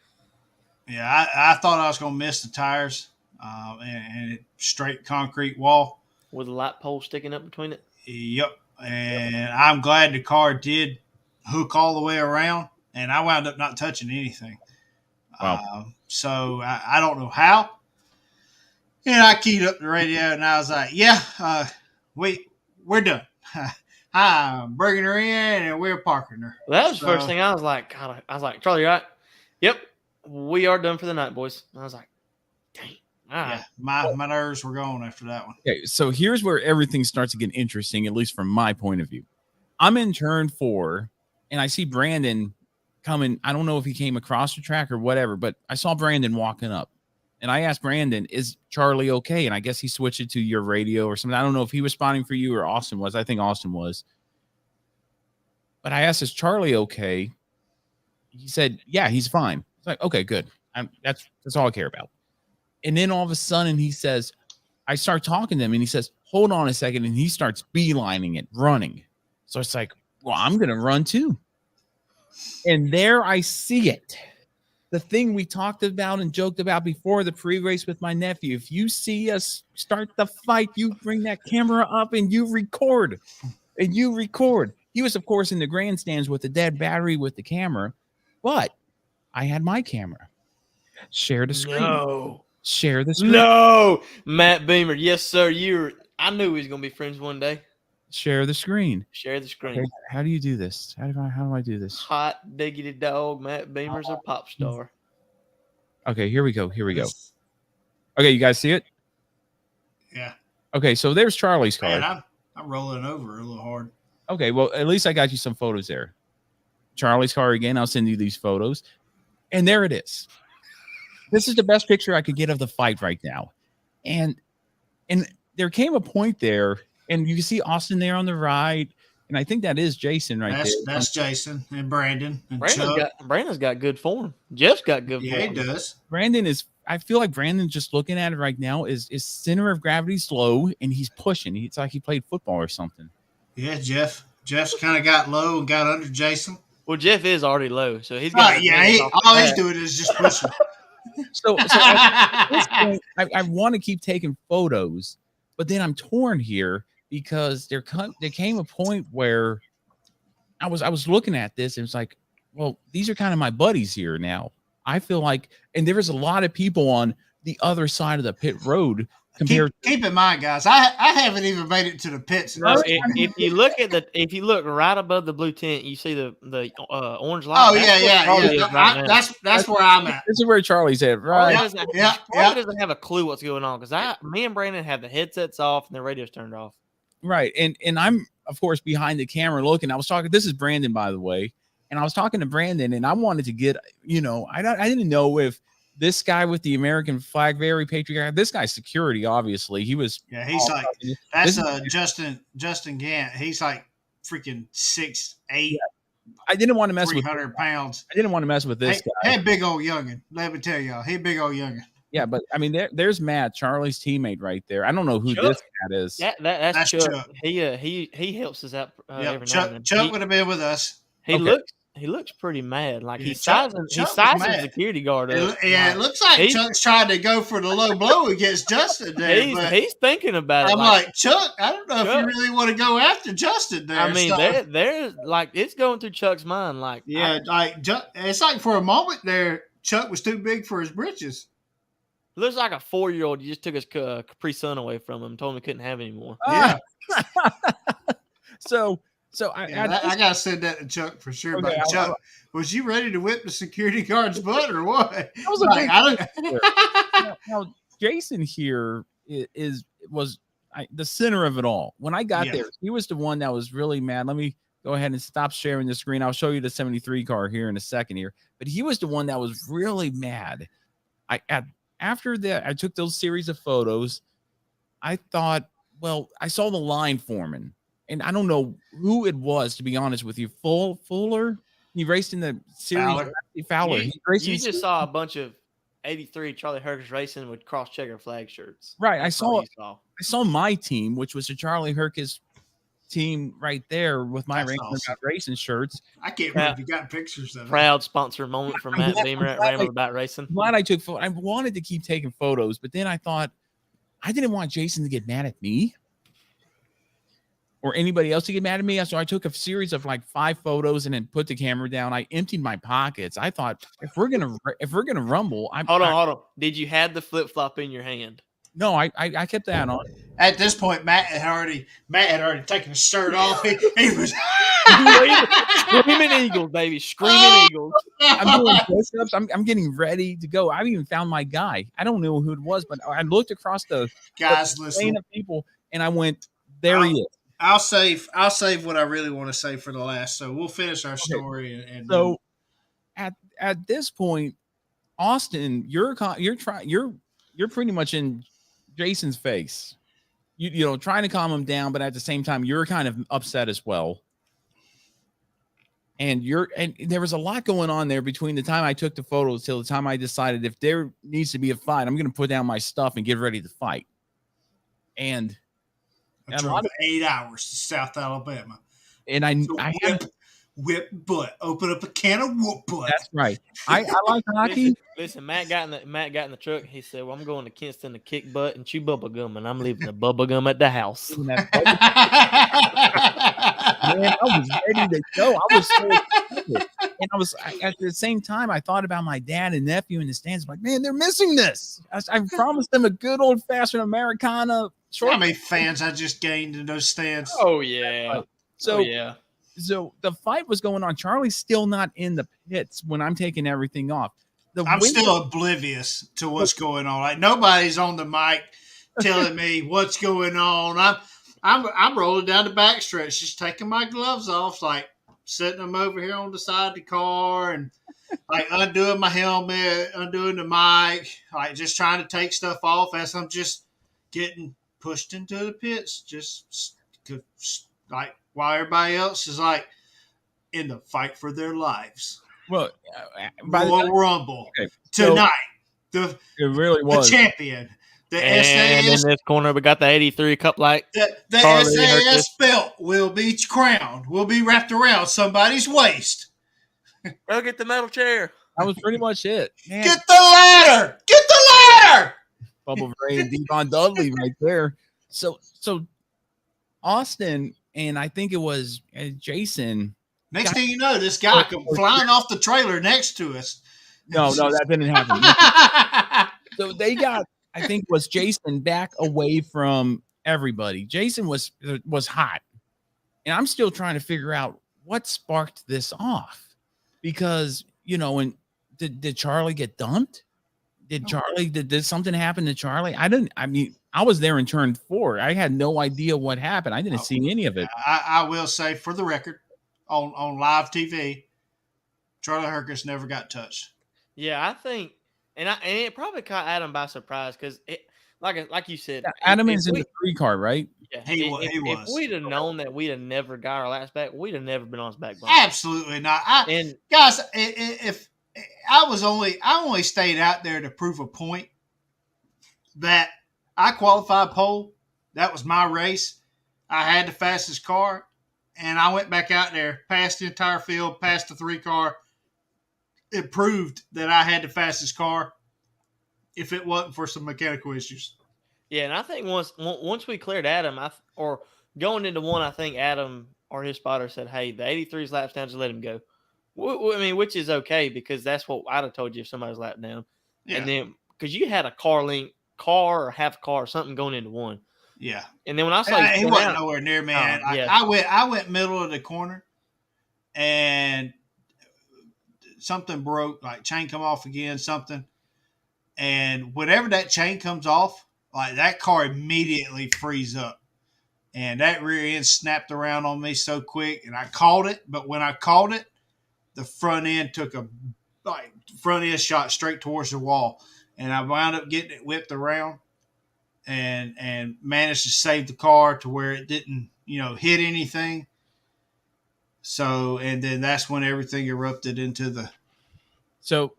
Yeah, I thought I was going to miss the tires and it straight concrete wall. With a light pole sticking up between it? Yep. And I'm glad the car did hook all the way around, and I wound up not touching anything. Wow. So I don't know how. And I keyed up the radio, and I was like, yeah, we're done. I'm bringing her in, and we're parking her. Well, that was the first thing I was like, God, I was like, Charlie, you all right? Yep, we are done for the night, boys. And I was like, dang. Yeah, my nerves were gone after that one. Okay, so here's where everything starts to get interesting, at least from my point of view. I'm in turn 4, and I see Brandon coming. I don't know if he came across the track or whatever, but I saw Brandon walking up. And I asked Brandon, is Charlie okay? And I guess he switched it to your radio or something. I don't know if he was spotting for you or Austin was. I think Austin was. But I asked, is Charlie okay? He said, yeah, he's fine. It's like, okay, good. That's all I care about. And then all of a sudden he says, I start talking to him, and he says, hold on a second. And he starts beelining it, running. So it's like, well, I'm going to run too. And there I see it. The thing we talked about and joked about before the pre-race with my nephew. If you see us start the fight, you bring that camera up and you record. And you record. He was, of course, in the grandstands with the dead battery with the camera. But I had my camera. Share the screen. No. Share the screen. No. Matt Beamer. Yes, sir. I knew we was going to be friends one day. Share the screen. Share the screen. Okay, how do you do this? How do I do this? Hot diggity dog. Matt Beamer's a pop star. Okay, here we go. Okay, you guys see it? Yeah. Okay, so there's Charlie's car. Man, I'm rolling over a little hard. Okay, well, at least I got you some photos there. Charlie's car again. I'll send you these photos. And there it is. This is the best picture I could get of the fight right now. And there came a point there, and you can see Austin there on the right, and I think that is Jason right there. That's Jason and Brandon. And Brandon's got good form. Jeff's got good form. Yeah, he does. Brandon is, I feel like Brandon, just looking at it right now, is center of gravity's low, and he's pushing. It's like he played football or something. Yeah, Jeff's kind of got low and got under Jason. Well, Jeff is already low, so he's got. All he's doing is just pushing. So at this point, I want to keep taking photos, but then I'm torn here because there came a point where I was looking at this and it's like, well, these are kind of my buddies here now. I feel like, and there was a lot of people on the other side of the pit road compared. Keep in mind, guys, I haven't even made it to the pits. No, if you look right above the blue tent, you see the orange light. Oh yeah. That's where I'm at. This is where Charlie's at, right? Charlie doesn't have a clue what's going on because me and Brandon have the headsets off and the radio's turned off. Right, and I'm of course behind the camera looking. I was talking. This is Brandon, by the way, and I was talking to Brandon, and I wanted to get, I didn't know if this guy with the American flag, very patriotic. This guy's security, obviously. He was. Yeah, he's like that's Justin Gant. He's like freaking 6'8". Yeah. I didn't want to mess with 300 pounds. I didn't want to mess with this guy. Hey, big old youngin. Let me tell y'all, he big old youngin. Yeah, but I mean, there's Matt, Charlie's teammate, right there. I don't know who this Matt is. That's Chuck. He helps us out every now and then. Chuck would have been with us. He looks pretty mad. Like he's sizing security guard up. Yeah, it looks like Chuck's trying to go for the low blow against Justin there. He's thinking about it. I'm like, Chuck, I don't know if you really want to go after Justin there. I mean, they're like, it's going through Chuck's mind. Like, it's like for a moment there, Chuck was too big for his britches. Looks like a 4-year-old. You just took his Capri Sun away from him and told him he couldn't have any more. Yeah. So I gotta send that to Chuck for sure. Okay, but Chuck, was you ready to whip the security guard's butt or what? That was now, Jason here was the center of it all. When I got there, he was the one that was really mad. Let me go ahead and stop sharing the screen. I'll show you the 73 car here in a second here. But he was the one that was really mad. After that, I took those series of photos. I thought, well, I saw the line foreman. And I don't know who it was, to be honest with you. Fuller? He raced in the series. Fowler. You just saw a bunch of 83 Charlie Hercus racing with cross checker flag shirts. Right. I saw my team, which was the Charlie Hercus team right there with my racing shirts. I can't believe you got pictures of it. Proud sponsor moment from Matt Beamer at Ramblin about racing. Glad I took photos. I wanted to keep taking photos, but then I thought I didn't want Jason to get mad at me or anybody else to get mad at me. So I took a series of like 5 photos and then put the camera down. I emptied my pockets. I thought if we're gonna rumble, hold on. Did you have the flip flop in your hand? No, I kept that on. At this point, Matt had already taken his shirt off. He was screaming Eagles, baby, screaming Eagles. I'm doing push-ups. I'm getting ready to go. I even found my guy. I don't know who it was, but I looked across the lane of people and I went, there he is. I'll save what I really want to say for the last. So we'll finish our story. And so at this point, Austin, you're pretty much in Jason's face. You know, trying to calm him down, but at the same time, you're kind of upset as well. And there was a lot going on there between the time I took the photos till the time I decided if there needs to be a fight, I'm going to put down my stuff and get ready to fight. And I drove 8 hours to South Alabama. And I had whip butt. Open up a can of whoop butt. That's right. I like hockey. Listen, Matt got in the truck. He said, "Well, I'm going to Kinston to kick butt and chew bubble gum, and I'm leaving the bubble gum at the house." Man, I was ready to go. I was so excited. And I was at the same time, I thought about my dad and nephew in the stands. I'm like, man, they're missing this. I promised them a good old fashioned Americana. How many fans I just gained in those stands? Oh yeah. So the fight was going on. Charlie's still not in the pits when I'm taking everything off. I'm still oblivious to what's going on. Like nobody's on the mic telling me what's going on. I'm rolling down the backstretch, just taking my gloves off, like setting them over here on the side of the car and like undoing my helmet, undoing the mic, like just trying to take stuff off as I'm just getting pushed into the pits, just like while everybody else is like in the fight for their lives. Well, Rumble tonight. It really was the champion. The and SAS, in this corner, we got the 83 Cup Light. The SAS belt will be crowned. Will be wrapped around somebody's waist. Go get the metal chair. That was pretty much it. Man. Get the ladder. Get the ladder. Bubble Ray and Devon Dudley right there. So Austin and I think it was Jason Next thing you know, this guy come flying off the trailer next to us. No, that didn't happen. So they got, I think, was Jason back away from everybody. Jason was hot, and I'm still trying to figure out what sparked this off, because and did Charlie get dumped? Did something happen to Charlie? I was there in turn 4. I had no idea what happened. I didn't see any of it. I will say, for the record, on live TV, Charlie Hercus never got touched. Yeah, I think, and it probably caught Adam by surprise, because like you said, Adam is in the 3 car, right? Yeah, he was. If we'd have known that we'd have never got our laps back, we'd have never been on his back bumper. Absolutely not. Guys, if I only stayed out there to prove a point that I qualified pole. That was my race. I had the fastest car, and I went back out there, passed the entire field, passed the 3 car. It proved that I had the fastest car if it wasn't for some mechanical issues. Yeah, and I think once we cleared Adam, or going into 1, I think Adam or his spotter said, "Hey, the 83's laps down, just let him go." I mean, which is okay, because that's what I'd have told you if somebody's lapped down. Yeah. And then because you had a car or half a car or something going into 1. Yeah. And then when I saw he wasn't nowhere near me. I went middle of the corner, and something broke, like chain come off again, something. And whenever that chain comes off, like that car immediately frees up. And that rear end snapped around on me so quick, and I caught it. But when I caught it, the front end took front end shot straight towards the wall. And I wound up getting it whipped around and managed to save the car to where it didn't, hit anything. So, and then that's when everything erupted into the. So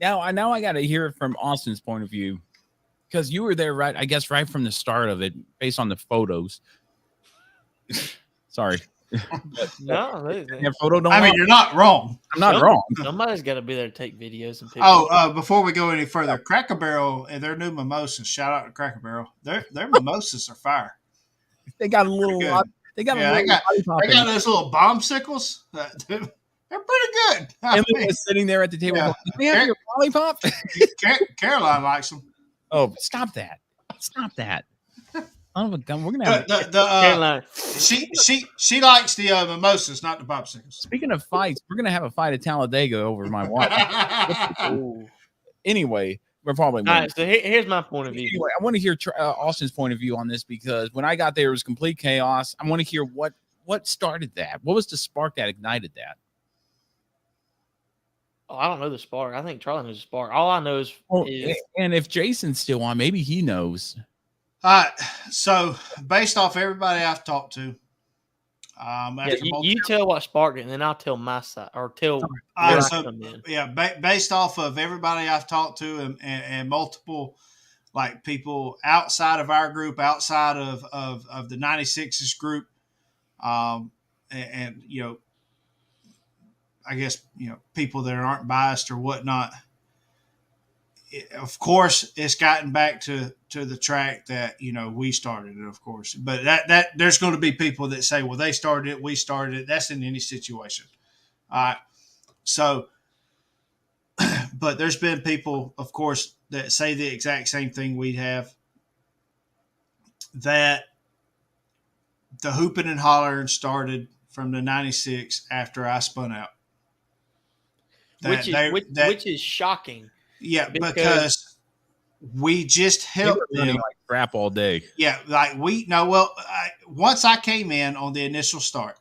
now I got to hear it from Austin's point of view, because you were there, right? I guess right from the start of it, based on the photos. Sorry. Photo don't lie. You're not wrong. I'm not wrong. Somebody's got to be there to take videos and pictures. Before we go any further, Cracker Barrel and their new mimosas. Shout out to Cracker Barrel. Their mimosas are fire. They got a little. They got those little bombsicles. They're pretty good. Emily was sitting there at the table. Yeah. Going, "Can we have your lollipop?" Caroline likes them. Oh, stop that! Stop that! Oh, we're gonna have she likes the mimosas, not the popsicles. Speaking of fights, we're gonna have a fight at Talladega over my wife. Anyway, we're probably all right. So here's my point of view. Anyway, I want to hear Austin's point of view on this, because when I got there, it was complete chaos. I want to hear what started that. What was the spark that ignited that? Oh, I don't know the spark. I think Charlie knows the spark. All I know is and if Jason's still on, maybe he knows. So based off everybody I've talked to, you tell what sparked it, and then I'll tell my side, or tell based off of everybody I've talked to and multiple people outside of our group, outside of the 96s group, and I guess people that aren't biased or whatnot. Of course, it's gotten back to the track that we started it, of course. But that there's going to be people that say, well, they started it, we started it. That's in any situation. All right. So, but there's been people, of course, that say the exact same thing we have. That the hooping and hollering started from the 96 after I spun out. Which is shocking. Yeah, because we just helped them like crap all day. Yeah, once I came in on the initial start,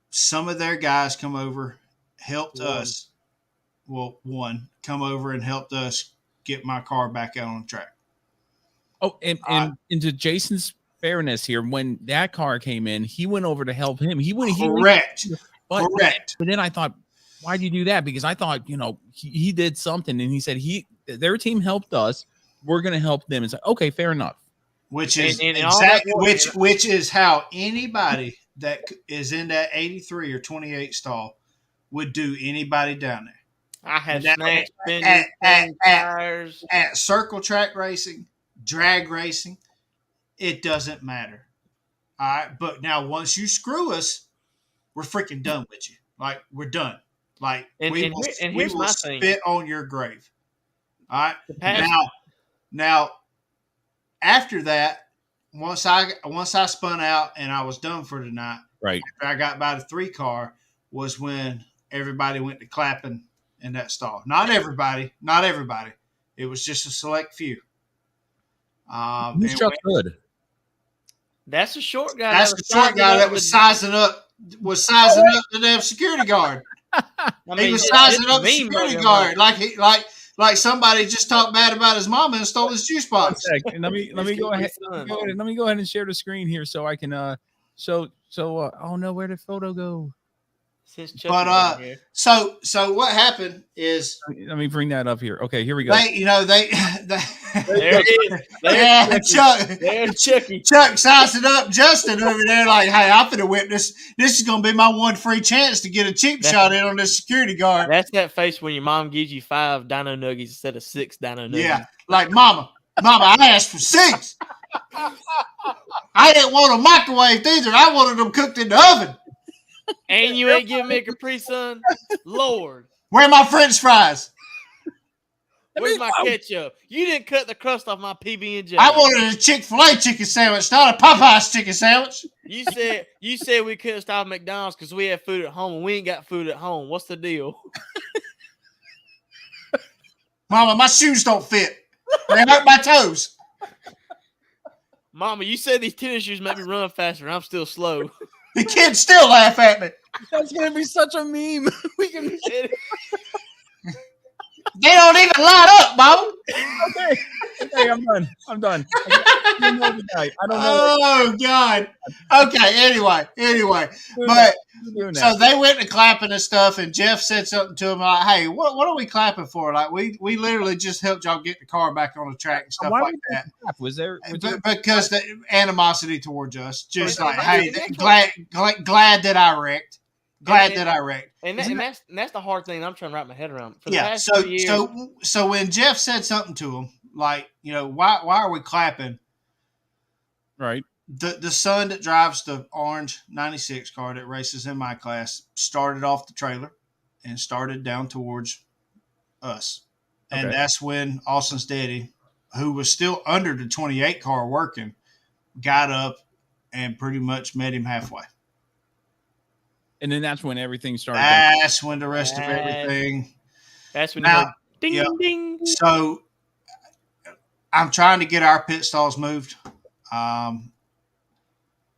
some of their guys come over, helped us. Well, one come over and helped us get my car back out on the track. Oh, and to Jason's fairness here, when that car came in, he went over to help him. Correct. But then I thought, why'd you do that? Because I thought, he did something, and he said their team helped us. We're going to help them. It's like, okay, fair enough. Which is which is how anybody that is in that 83 or 28 stall would do anybody down there. I have tires at circle track racing, drag racing. It doesn't matter. All right, but now once you screw us, we're freaking done with you. Like, we're done. Like, And we here's will my thing. spit on your grave. All right. Now, Now, after that, once I spun out and I was done for the night, Right. after I got by the 3 car, was when everybody went to clapping in that stall. Not everybody. It was just a select few. Who's Chuck Hood? that's a short guy. That's the short guy that was sizing up the damn security guard. He was sizing up the security guard like somebody just talked bad about his mama and stole his juice box. Let me go ahead. Let me go ahead and share the screen here so I can oh no, where did photo go? But so what happened is, let me bring that up here. Okay, here we go. there it is. There's Chucky. Chuck sizing up Justin over there like, hey, I'm finna whip this. This is gonna be my one free chance to get a cheap shot in on this security guard. That's that face when your mom gives you 5 dino nuggies instead of 6 dino nuggies. Yeah, like mama, I asked for 6. I didn't want them microwaved either. I wanted them cooked in the oven. And you ain't giving me a Capri Sun? Lord. Where are my French fries? Where's my ketchup? You didn't cut the crust off my PB&J. I wanted a Chick-fil-A chicken sandwich, not a Popeye's chicken sandwich. You said we couldn't stop at McDonald's because we had food at home, and we ain't got food at home. What's the deal? Mama, my shoes don't fit. They hurt my toes. Mama, you said these tennis shoes make me run faster, and I'm still slow. The kids still laugh at me. That's gonna be such a meme. We can. They don't even light up, Mama. Okay, I'm done. I don't know. Oh God. Okay. Anyway, but so they went to clapping and stuff, and Jeff said something to him like, "Hey, what are we clapping for? Like, we literally just helped y'all get the car back on the track and stuff like that." Was there because the animosity towards us, just like, "Hey, glad that I wrecked." And that's the hard thing I'm trying to wrap my head around. For the yeah. past 2 years, So when Jeff said something to him, like, why are we clapping? Right. The son that drives the orange 96 car that races in my class started off the trailer and started down towards us. Okay. And that's when Austin's daddy, who was still under the 28 car working, got up and pretty much met him halfway. And then that's when everything started. That's when the rest of everything. That's when now, ding, ding. So I'm trying to get our pit stalls moved.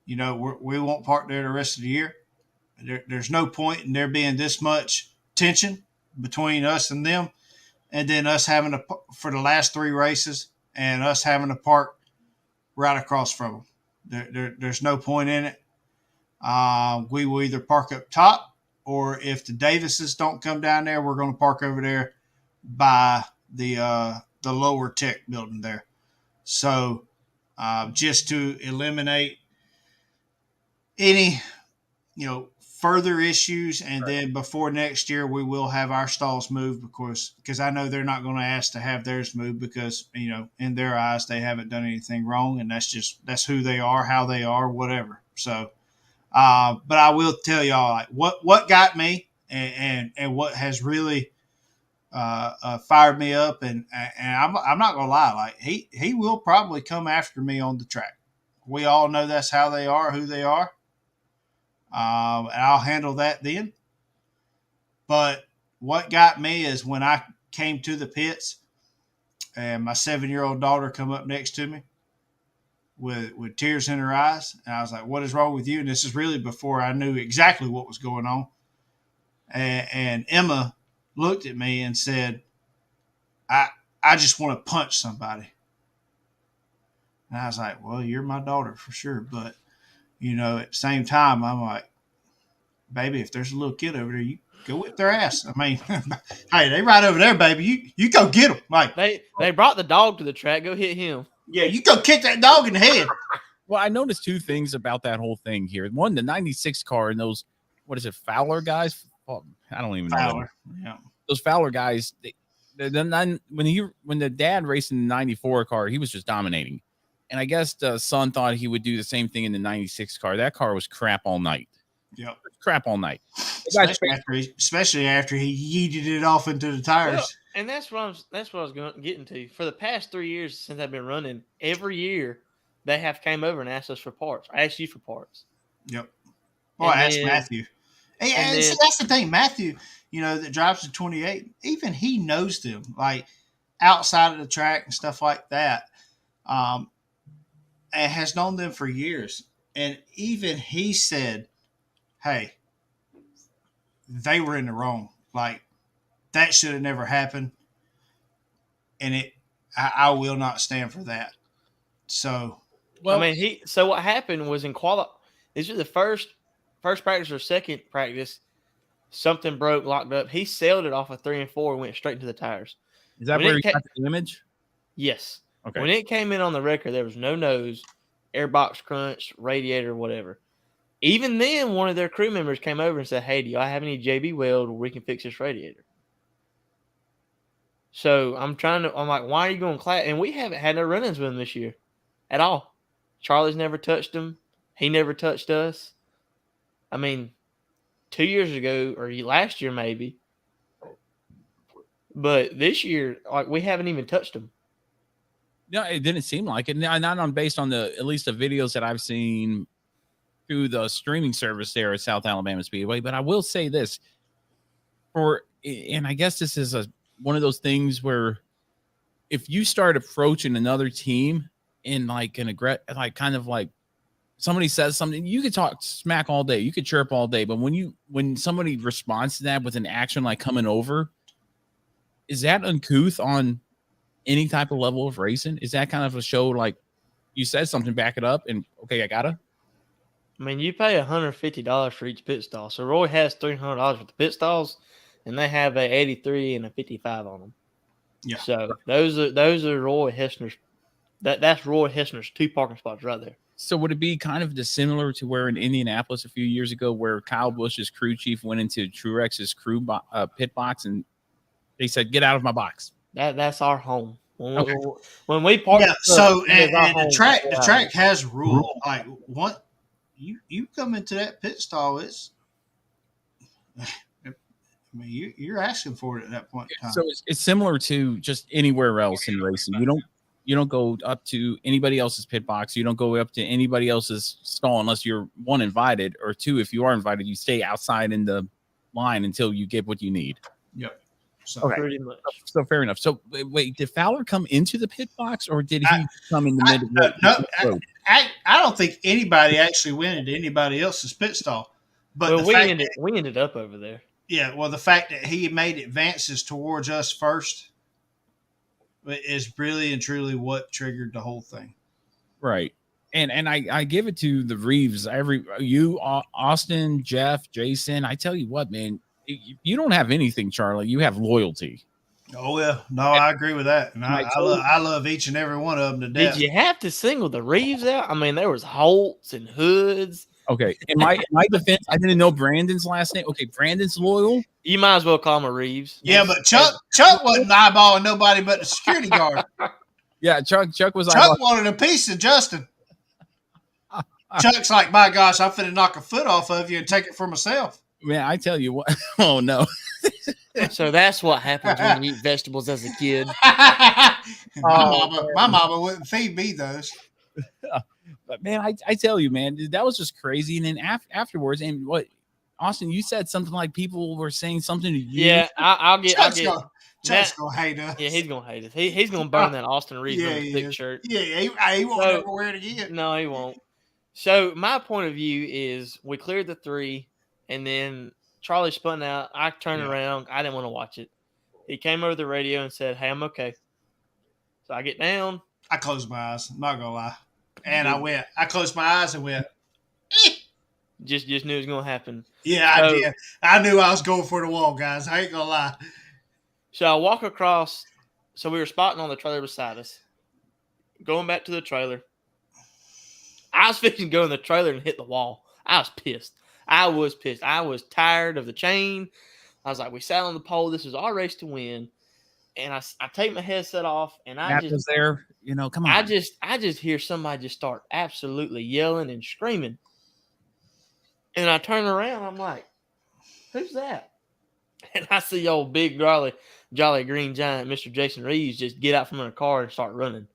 We won't park there the rest of the year. There's no point in there being this much tension between us and them, and then us having to, for the last 3 races, and us having to park right across from them. There's no point in it. We will either park up top, or if the Davises don't come down there, we're going to park over there by the lower tech building there. So just to eliminate any, further issues. And then before next year, we will have our stalls moved because I know they're not going to ask to have theirs moved because, in their eyes, they haven't done anything wrong. And that's who they are, how they are, whatever. So, but I will tell y'all, like, what got me and what has really fired me up, and I'm not gonna lie, like he will probably come after me on the track. We all know that's how they are, who they are, and I'll handle that then. But what got me is when I came to the pits, and my 7-year-old daughter come up next to me with tears in her eyes, and I was like, "What is wrong with you?" And this is really before I knew exactly what was going on. And Emma looked at me and said, I just want to punch somebody. And I was like, well, you're my daughter for sure. But, at the same time, I'm like, baby, if there's a little kid over there, you go whip their ass. I mean, hey, they right over there, baby. You go get them. Like, they brought the dog to the track. Go hit him. Yeah, you go kick that dog in the head. Well, I noticed 2 things about that whole thing here. One, the 96 car and those, what is it, Fowler guys? I don't even know. Fowler. Yeah. Those Fowler guys, when the dad raced in the 94 car, he was just dominating. And I guess the son thought he would do the same thing in the 96 car. That car was crap all night. Yep. Crap all night. Especially after he yeeted it off into the tires. Well, and that's what I was getting to. For the past 3 years since I've been running, every year they have came over and asked us for parts. I asked you for parts. Yep. Well, I asked Matthew. And see, that's the thing, Matthew. That drives the 28. Even he knows them, like outside of the track and stuff like that. And has known them for years. And even he said, "Hey, they were in the wrong. Like that should have never happened." And I will not stand for that. So, well, I mean, so what happened was in these are the first practice or second practice, something broke, locked up. He sailed it off of 3 and 4 and went straight into the tires. Is that where he got the image? Yes. Okay. When it came in on the record, there was no nose, airbox crunch, radiator, whatever. Even then, one of their crew members came over and said, "Hey, do y'all have any JB Weld where we can fix this radiator?" So I'm like, why are you going class? And we haven't had no run-ins with him this year at all. Charlie's never touched him. He never touched us. I mean, 2 years ago or last year maybe. But this year, like, we haven't even touched him. No, it didn't seem like it. Not based on at least the videos that I've seen through the streaming service there at South Alabama Speedway. But I will say this, and I guess this is one of those things where if you start approaching another team in like kind of like somebody says something, you could talk smack all day, you could chirp all day, but when somebody responds to that with an action like coming over, is that uncouth on any type of level of racing? Is that kind of a show like you said something, back it up, and okay, I gotta? I mean, you pay $150 for each pit stall. So Roy has $300 for the pit stalls, and they have a 83 and a 55 on them. Yeah. So those are Roy Hessner's. That's Roy Hessner's 2 parking spots right there. So would it be kind of similar to where in Indianapolis a few years ago, where Kyle Busch's crew chief went into Truex's pit box and they said, "Get out of my box"? That's our home. Okay. When we park, so and the track has rules. Like what you come into that pit stall, I mean, you're asking for it at that point in time. So it's similar to just anywhere else in racing. You don't go up to anybody else's pit box. You don't go up to anybody else's stall unless you're, 1, invited, or 2, if you are invited, you stay outside in the line until you get what you need. Yep. So, okay. Pretty much. So fair enough. So wait, did Fowler come into the pit box or did he come in the middle? No, I don't think anybody actually went into anybody else's pit stall. But we ended up over there. Yeah, well, the fact that he made advances towards us first is really and truly what triggered the whole thing. Right. And I give it to the Reeves. You, Austin, Jeff, Jason, I tell you what, man, you don't have anything, Charlie. You have loyalty. Oh, yeah. No, I agree with that. And I love each and every one of them to death. Did you have to single the Reeves out? I mean, there was Holtz and Hoods. Okay. In my defense, I didn't know Brandon's last name. Okay, Brandon's loyal. You might as well call him a Reeves. Yeah, but Chuck wasn't eyeballing nobody but the security guard. Yeah, Chuck was. Chuck wanted a piece of Justin. Chuck's like, "My gosh, I'm finna knock a foot off of you and take it for myself." Man, I tell you what. Oh no. So that's what happens when you eat vegetables as a kid. My mama wouldn't feed me those. But man, I tell you, man, that was just crazy. And then afterwards, and what, Austin, you said something like people were saying something to you. Yeah, I'll get. Chuck's gonna hate us. Yeah, he's gonna hate us. He's gonna burn that Austin Reeves thick shirt. Yeah, he won't ever wear it again. No, he won't. So my point of view is we cleared the 3, and then Charlie spun out. I turned around. I didn't want to watch it. He came over the radio and said, "Hey, I'm okay." So I get down. I closed my eyes. I'm not gonna lie. And I closed my eyes and went, Just knew it was going to happen. Yeah, I did. I knew I was going for the wall, guys. I ain't going to lie. So I walk across. So we were spotting on the trailer beside us. Going back to the trailer. I was fixing to go in the trailer and hit the wall. I was pissed. I was tired of the chain. I was like, we sat on the pole. This was our race to win. And I take my headset off, and Matt was there. Come on. I just hear somebody just start absolutely yelling and screaming. And I turn around, I'm like, who's that? And I see old big jolly green giant, Mr. Jason Reeves, just get out from in the car and start running.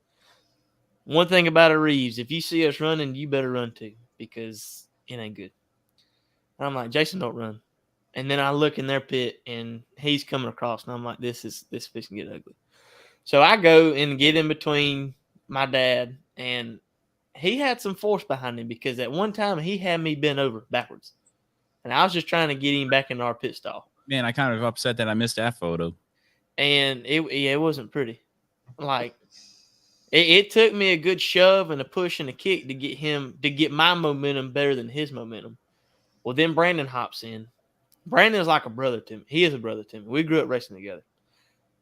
One thing about a Reeves, if you see us running, you better run too, because it ain't good. And I'm like, Jason, don't run. And then I look in their pit, and he's coming across, and I'm like, this fixing to get ugly. So I go and get in between my dad, and he had some force behind him, because at one time he had me bent over backwards. And I was just trying to get him back in our pit stall. Man, I kind of upset that I missed that photo. And it wasn't pretty. Like, it took me a good shove and a push and a kick to get my momentum better than his momentum. Well, then Brandon hops in. Brandon is like a brother to me. He is a brother to me. We grew up racing together.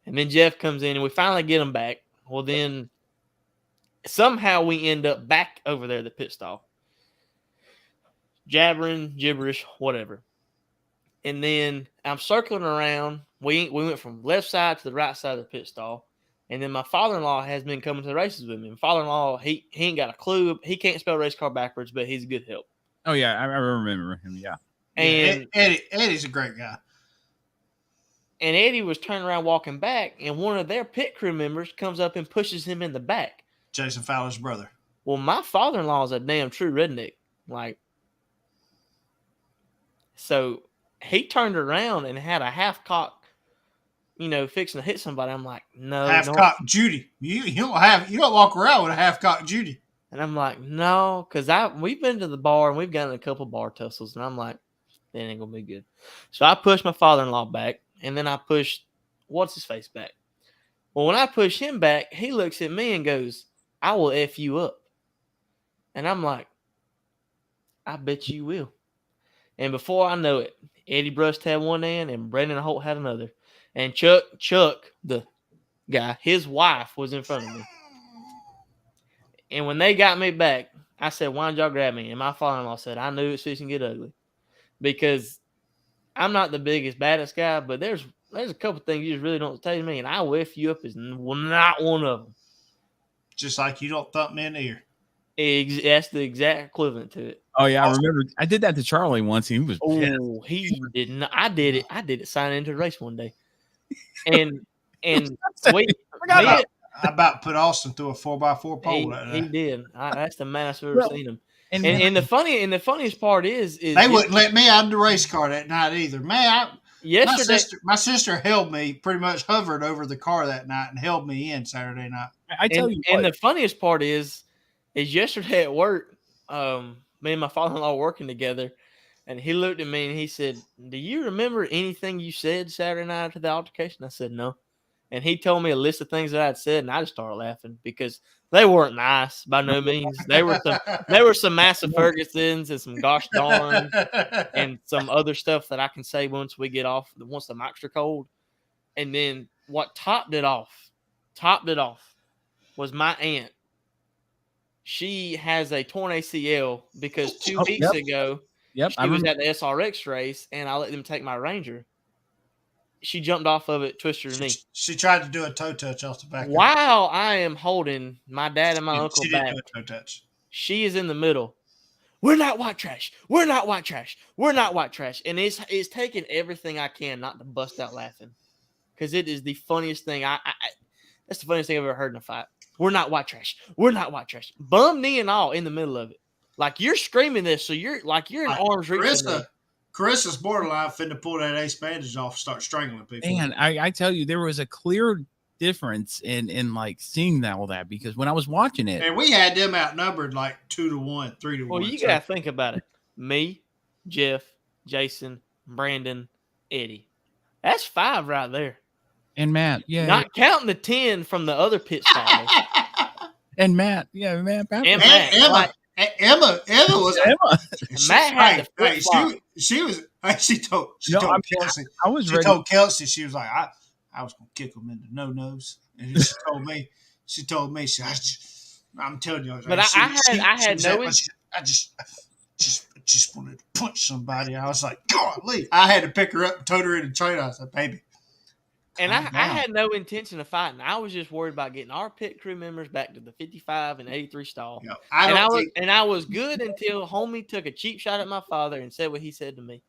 And then Jeff comes in, and we finally get him back. Well, then somehow we end up back over there at the pit stall. Jabbering, gibberish, whatever. And then I'm circling around. We went from left side to the right side of the pit stall. And then my father-in-law has been coming to the races with me. My father-in-law, he ain't got a clue. He can't spell race car backwards, but he's a good help. Oh, yeah. I remember him, yeah. And Eddie's a great guy. And Eddie was turning around walking back, and one of their pit crew members comes up and pushes him in the back. Jason Fowler's brother. Well, my father-in-law is a damn true redneck. Like, so he turned around and had a half-cock, fixing to hit somebody. I'm like, no. Half-cock Judy. You don't walk around with a half-cock Judy. And I'm like, no, because we've been to the bar, and we've gotten a couple bar tussles, and I'm like, that ain't going to be good. So I pushed my father-in-law back, and then I pushed what's-his-face back. Well, when I push him back, he looks at me and goes, I will F you up. And I'm like, I bet you will. And before I know it, Eddie Brust had one end and Brandon Holt had another. And Chuck, the guy, his wife was in front of me. And when they got me back, I said, why did y'all grab me? And my father-in-law said, I knew it was fixing to get ugly. Because I'm not the biggest, baddest guy, but there's a couple things you just really don't say to me, and I will F you up is not one of them. Just like you don't thump me in the ear. That's the exact equivalent to it. Oh yeah, I remember. I did that to Charlie once. He was pissed. Oh, he did not. I did it signing into the race one day, and I about put Austin through a 4x4 pole. He did. That's the maddest I've ever seen him. And the funniest part is they wouldn't let me out of the race car that night either. Man, my sister held me, pretty much hovered over the car that night and held me in Saturday night. I tell you, and the funniest part is yesterday at work, me and my father-in-law working together, and he looked at me and he said, "Do you remember anything you said Saturday night after the altercation?" I said, "No." And he told me a list of things that I'd said, and I just started laughing because they weren't nice by no means. They were some massive Fergusons and some gosh darn and some other stuff that I can say once we get off, once the mics are cold. And then what topped it off was my aunt. She has a torn ACL because 2 weeks ago she was at the SRX race, and I let them take my Ranger. She jumped off of it, twisted her knee. She tried to do a toe touch off the back. While I am holding my dad and my uncle back, didn't do a toe touch. She is in the middle. We're not white trash. We're not white trash. We're not white trash. And it's taking everything I can not to bust out laughing, because it is the funniest thing. That's the funniest thing I've ever heard in a fight. We're not white trash. We're not white trash. Bum knee and all in the middle of it. Like you're screaming this, so you're in arm's reach. Carissa's borderline finna pull that ace bandage off, start strangling people. Man, I tell you, there was a clear difference in like seeing all that, because when I was watching it, and we had them outnumbered like 2-1, 3-1. Well, you gotta think about it. Me, Jeff, Jason, Brandon, Eddie. That's 5 right there. And Matt, yeah, not counting the 10 from the other pit stalls. And Matt, yeah, Matt, and Matt, Emma was Emma. Matt had the she told Kelsey. I was ready. She told Kelsey, she was like, I was gonna kick him in the no-nos, and she told me, I'm telling you, but I had no. I just wanted to punch somebody. I was like, golly, I had to pick her up and tote her in the trailer. I said, baby, And I Calm down. had no intention of fighting. I was just worried about getting our pit crew members back to the 55 and 83 stall. You know, I was good until homie took a cheap shot at my father and said what he said to me.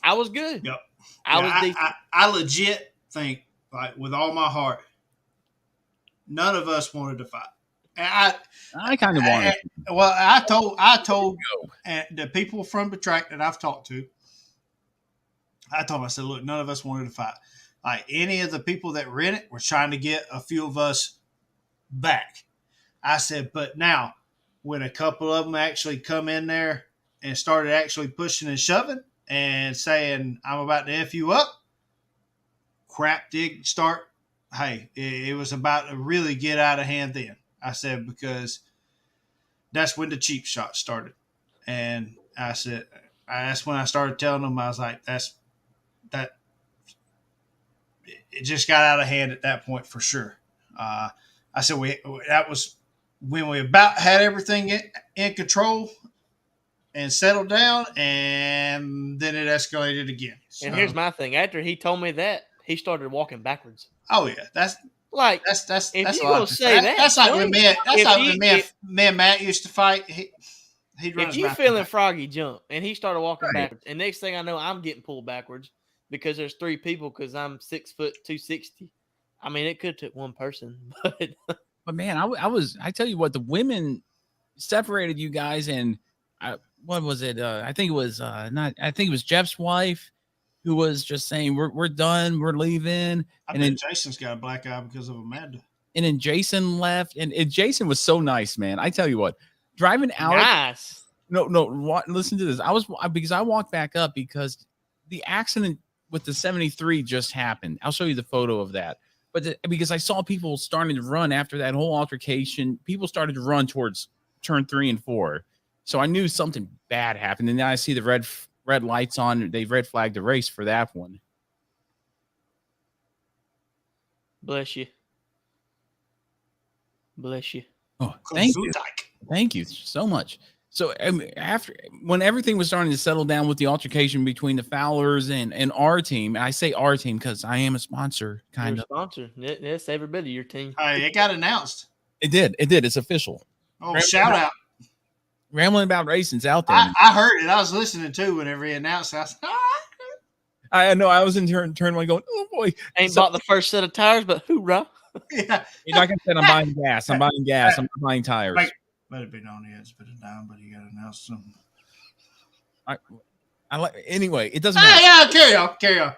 I was good. Yep. I was decent. I legit think, like, with all my heart, none of us wanted to fight. And I kind of wanted. Well, I told the people from the track that I've talked to, I told them, I said, look, none of us wanted to fight. Like, any of the people that ran it were trying to get a few of us back. I said, but now, when a couple of them actually come in there and started actually pushing and shoving and saying, I'm about to F you up, crap did start. Hey, it was about to really get out of hand then. I said, because that's when the cheap shots started. And I said, that's when I started telling them, I was like, that it just got out of hand at that point for sure. I said, that was when we about had everything in control and settled down, and then it escalated again. So, and here's my thing. After he told me that, he started walking backwards. Oh yeah, that's like that's if that's you gonna say that. That's like when me and Matt used to fight. He'd run. If you feeling froggy, jump, and he started walking backwards. And next thing I know, I'm getting pulled backwards because there's 3 people. Because I'm 6 foot 260. I mean, it could have took one person, but man, I tell you what, the women separated you guys, and what was it? I think it was I think it was Jeff's wife who was just saying we're done, we're leaving. And then Jason's got a black eye because of Amanda. And then Jason left, and Jason was so nice, man. I tell you what, driving out. Nice. No, listen to this. Because I walked back up because the accident with the 73 just happened. I'll show you the photo of that. But because I saw people starting to run after that whole altercation, people started to run towards turn 3 and 4. So I knew something bad happened. And then I see the red lights on. They red flagged the race for that one. Bless you. Bless you. Oh, thank you. Thank you so much. So after when everything was starting to settle down with the altercation between the Fowlers and our team, and I say our team because I am a sponsor, kind of. Sponsor. Yes, every bit of your team. It got announced. It did. It's official. Oh, shout out. Rambling About Racing's out there. I heard it. I was listening too whenever he announced it. I was I know. I was in turn one going, oh boy. Ain't bought the first set of tires, but hoorah. Yeah. You're not gonna say I'm buying gas. I'm buying gas. I'm not buying tires. Let it be known he has been a dime, but he got announced something. I like anyway. It doesn't matter. Yeah, carry on.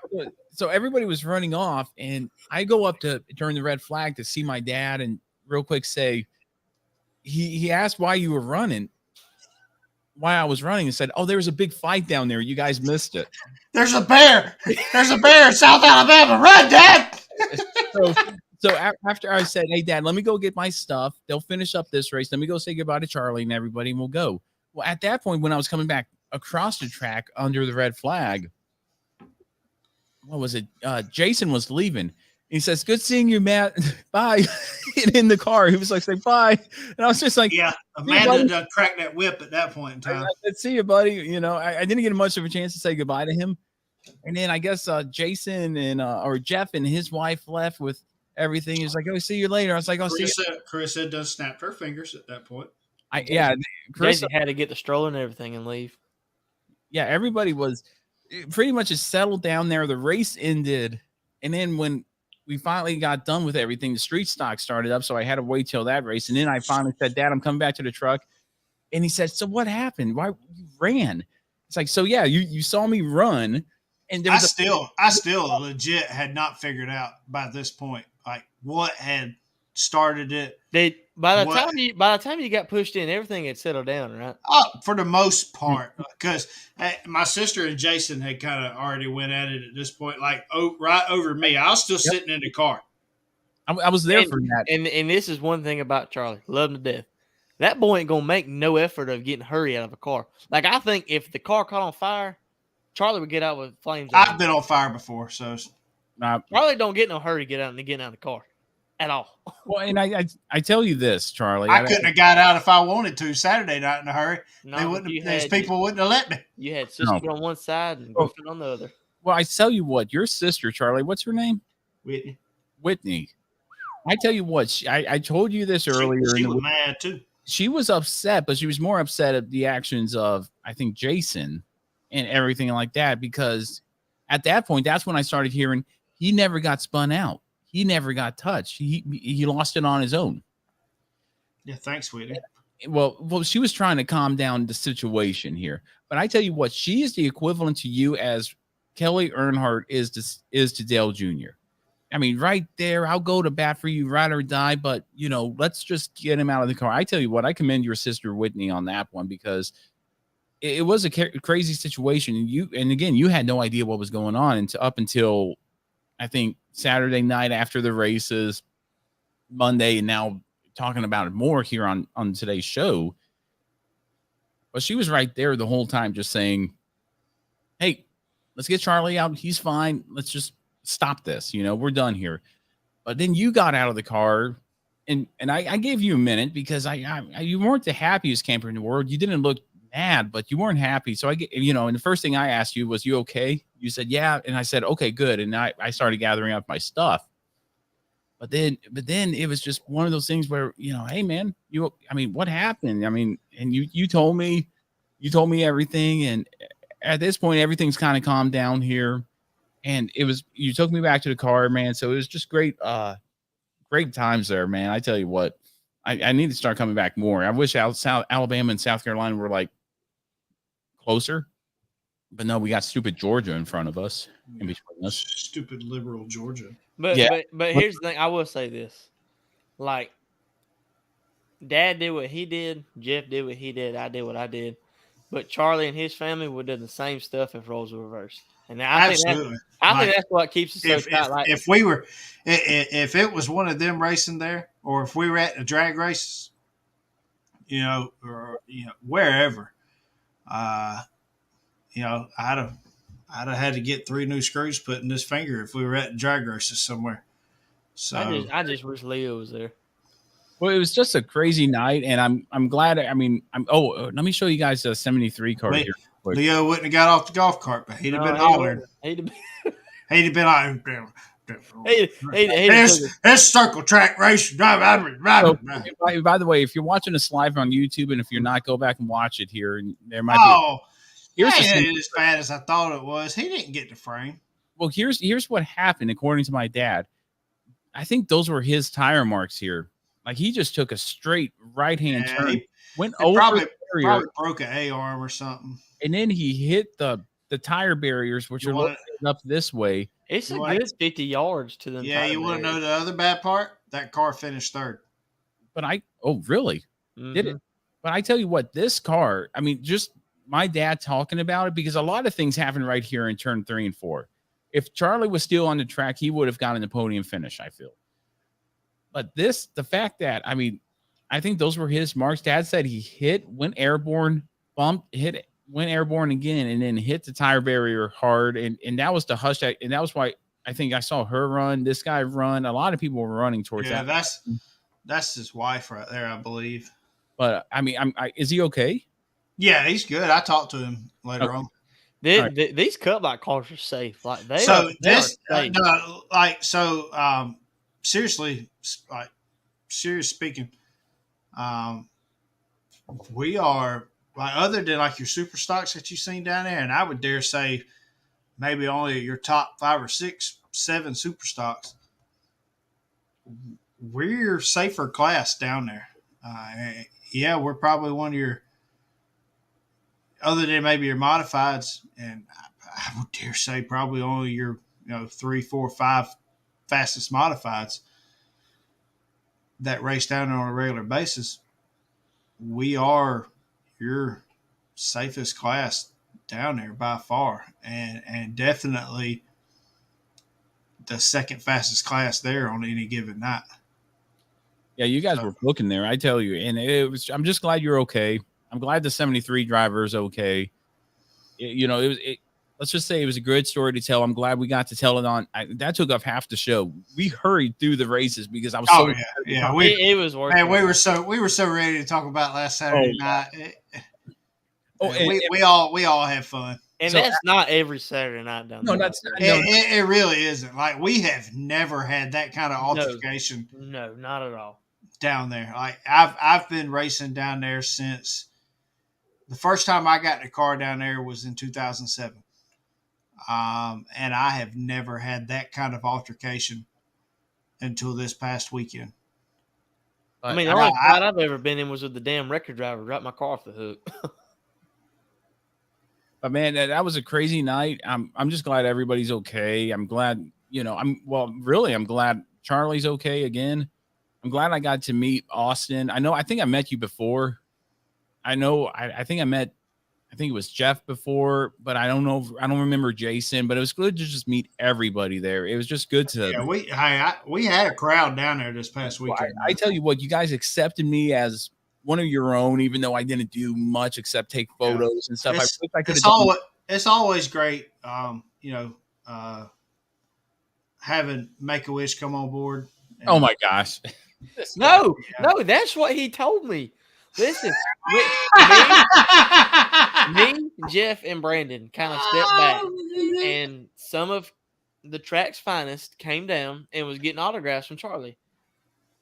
So everybody was running off, and I go up to turn the red flag to see my dad, and real quick say, he asked why you were running, why I was running, and said, "Oh, there was a big fight down there. You guys missed it. There's a bear. There's a bear in South Alabama. Run, Dad." So after I said, "Hey, Dad, let me go get my stuff. They'll finish up this race. Let me go say goodbye to Charlie and everybody, and we'll go." Well, at that point, when I was coming back across the track under the red flag, what was it? Jason was leaving. He says, "Good seeing you, Matt. Bye." In the car, he was like, "Say bye," and I was just like, "Yeah." Amanda done cracked that whip at that point in time. I said, "See you, buddy." You know, I didn't get much of a chance to say goodbye to him. And then I guess Jason and or Jeff and his wife left with everything. He was like, "Oh, see you later." I was like, "Oh, see you." Chris had done snapped her fingers at that point. Chris had to get the stroller and everything and leave. Yeah, everybody was pretty much just settled down there. The race ended, and then when we finally got done with everything, the street stock started up, so I had to wait till that race. And then I finally said, "Dad, I'm coming back to the truck." And he said, "So what happened? Why you ran?" It's like, "So yeah, you saw me run." And there was I still legit had not figured out by this point, like what had started it. By the time you got pushed in, everything had settled down, right? For the most part, because my sister and Jason had kind of already went at it at this point, like right over me. I was still sitting in the car. I was there for that. And this is one thing about Charlie, love him to death. That boy ain't gonna make no effort of getting hurry out of a car. Like I think if the car caught on fire, Charlie would get out with flames. I've been on fire before, so Charlie don't get no hurry getting out of the car at all. Well, and I tell you this, Charlie, I couldn't have got out if I wanted to Saturday night in a hurry. No, people wouldn't have let me. You had sister on one side and girlfriend on the other. Well, I tell you what, your sister, Charlie, what's her name? Whitney. I tell you what, I told you this earlier. She was mad too. She was upset, but she was more upset at the actions of, I think, Jason and everything like that, because at that point, that's when I started hearing he never got spun out. He never got touched. He lost it on his own. Yeah, thanks, Whitney. Well, she was trying to calm down the situation here. But I tell you what, she is the equivalent to you as Kelly Earnhardt is to Dale Jr. I mean, right there, I'll go to bat for you, ride or die. But, let's just get him out of the car. I tell you what, I commend your sister Whitney on that one, because it was a crazy situation. And again, you had no idea what was going on up until, I think, Saturday night after the races, Monday, and now talking about it more here on today's show. But she was right there the whole time just saying, hey, let's get Charlie out. He's fine. Let's just stop this. We're done here. But then you got out of the car, and I gave you a minute, because you weren't the happiest camper in the world. You didn't look mad, but you weren't happy. So and the first thing I asked you was, you okay? You said, yeah. And I said, okay, good. And I started gathering up my stuff. But then it was just one of those things where, hey man, what happened? And you told me everything. And at this point, everything's kind of calmed down here. And you took me back to the car, man. So it was just great times there, man. I tell you what, I need to start coming back more. I wish South Alabama and South Carolina were like closer, but no, we got stupid Georgia in front of us, in between us. Stupid liberal Georgia. But here's the thing. I will say this. Like, Dad did what he did. Jeff did what he did. I did what I did. But Charlie and his family would do the same stuff if roles were reversed. And I think that's what keeps us so tight. Like, if it was one of them racing there, or if we were at the drag races, or wherever, I'd have had to get 3 new screws put in this finger if we were at drag races somewhere. So I just wish Leo was there. Well, it was just a crazy night, and I'm glad. Let me show you guys the 73 car here. Leo wouldn't have got off the golf cart, but he'd have been hollering. He'd have been hollering. It's circle track race. By the way, if you're watching this live on YouTube, and if you're not, go back and watch it here. And there might be. Here's as bad as I thought it was. He didn't get the frame. Well, here's what happened, according to my dad. I think those were his tire marks here. Like, he just took a straight right-hand turn, went over probably broke an A-arm or something. And then he hit the tire barriers, which are located up this way. It's a good 50 yards to them. Yeah, you want to know the other bad part? That car finished third. But really? Mm-hmm. Did it? But I tell you what, this car, just my dad talking about it, because a lot of things happen right here in turn 3 and 4. If Charlie was still on the track, he would have gotten the podium finish, I feel. But the fact that, I think those were his marks. Dad said he went airborne, went airborne again, and then hit the tire barrier hard. And that was the hush. And that was why I think I saw her run, this guy run. A lot of people were running towards that. That's his wife right there, I believe. But, is he okay? Yeah, he's good. I talked to him later on. These Cup Light cars are safe. Like seriously speaking, we are, like, other than like your super stocks that you've seen down there, and I would dare say maybe only your top 5 or 6, 7 super stocks, we're safer class down there. We're probably one of your, other than maybe your modifieds, and I would dare say probably only your 3, 4, 5 fastest modifieds that race down there on a regular basis. We are your safest class down there by far, and definitely the second fastest class there on any given night. Yeah, you guys were looking there, I tell you, and I'm just glad you're okay. I'm glad the 73 driver is okay. Let's just say it was a good story to tell. I'm glad we got to tell it that took up half the show. We hurried through the races because I was it was worth it. We were so ready to talk about last Saturday night. We all had fun. And So, that's not every Saturday night down no, there. that's no, It really isn't. Like, we have never had that kind of No. altercation No, not at all. down there. Like, I've been racing down there since the first time I got in a car down there was in 2007. And I have never had that kind of altercation until this past weekend. I mean, the only fight I've ever been in was with the damn record driver. Dropped my car off the hook. But man, that was a crazy night. I'm just glad everybody's okay. I'm glad, I'm glad Charlie's okay again. I'm glad I got to meet Austin. I think I met you before. I think it was Jeff before, but I don't know. I don't remember Jason, but it was good to just meet everybody there. It was just good to. Yeah, we had a crowd down there this past weekend. I tell you what, you guys accepted me as one of your own, even though I didn't do much except take photos and stuff. It's always great, having Make-A-Wish come on board. Oh my gosh. No, that's what he told me. Listen, me, Jeff, and Brandon kind of stepped back, and some of the track's finest came down and was getting autographs from Charlie.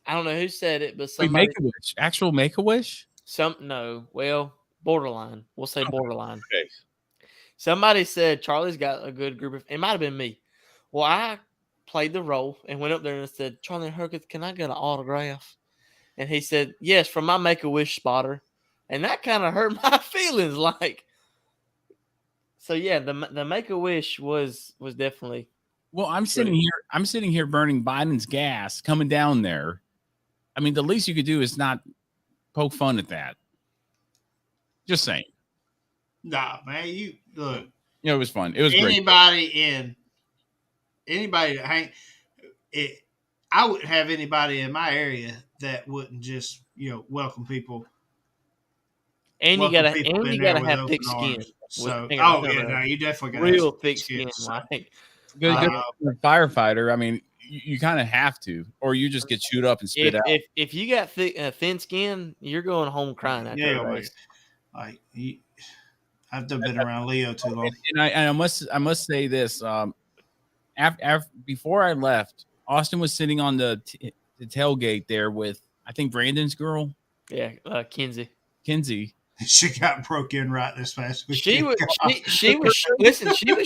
I don't know who said it, but somebody. Make-A-Wish, actual Make-A-Wish. Borderline. We'll say borderline. Okay. Somebody said Charlie's got a good group of. It might have been me. Well, I played the role and went up there and said, "Charlie Hercus, can I get an autograph?" And he said, "Yes, from my Make-A-Wish spotter." And that kind of hurt my feelings. So yeah, the Make-A-Wish was definitely. Well, I'm sitting here burning Biden's gas coming down there. I mean, the least you could do is not poke fun at that. Just saying. Nah, man, you look. It was fun. It was anybody that hang it. I wouldn't have anybody in my area that wouldn't just welcome people. And you gotta have thick skin. So, you definitely got real thick skin. Like good firefighter. I mean, you kind of have to, or you just get chewed up and spit out. If you got thin skin, you're going home crying after a race. I've been around Leo too long. And I must say this. Before I left, Austin was sitting on the tailgate there with, I think, Brandon's girl. Yeah, Kinsey. She got broke in right this past week. She was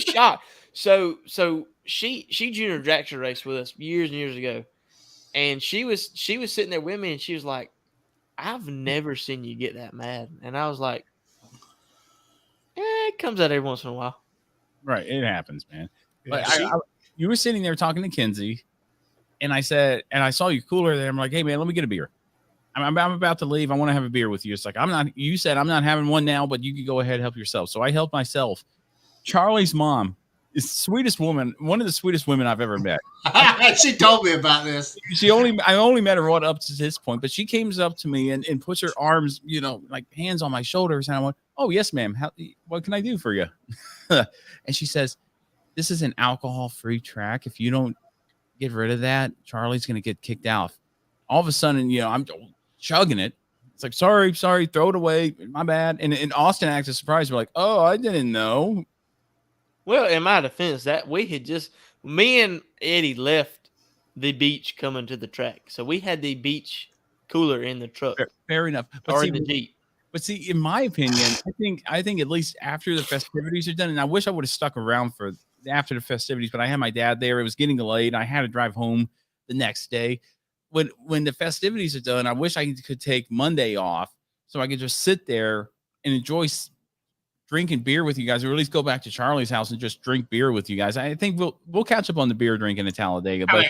shocked. So she junior dragster raced with us years and years ago, and she was sitting there with me, and she was like, "I've never seen you get that mad," and I was like, "It comes out every once in a while." Right, it happens, man. But you were sitting there talking to Kinsey, and I saw you cooler there. I'm like, "Hey, man, let me get a beer. I'm about to leave. I want to have a beer with you." It's like, you said I'm not having one now, but you could go ahead and help yourself. So I helped myself. Charlie's mom is the sweetest woman, one of the sweetest women I've ever met. She told me about this. I only met her right up to this point, but she came up to me and puts her arms, like hands on my shoulders. And I went, "Oh, yes, ma'am. What can I do for you?" And she says, "This is an alcohol-free track. If you don't get rid of that, Charlie's going to get kicked out." All of a sudden, I'm chugging it. It's like, sorry, throw it away. My bad. And Austin acted surprised. We're like, "Oh, I didn't know." Well, in my defense, that we had me and Eddie left the beach coming to the track. So we had the beach cooler in the truck. Fair enough. Or in the Jeep. But see, in my opinion, I think at least after the festivities are done, and I wish I would have stuck around for after the festivities, but I had my dad there. It was getting late. I had to drive home the next day. When the festivities are done, I wish I could take Monday off so I could just sit there and enjoy drinking beer with you guys, or at least go back to Charlie's house and just drink beer with you guys. I think we'll catch up on the beer drinking at Talladega. But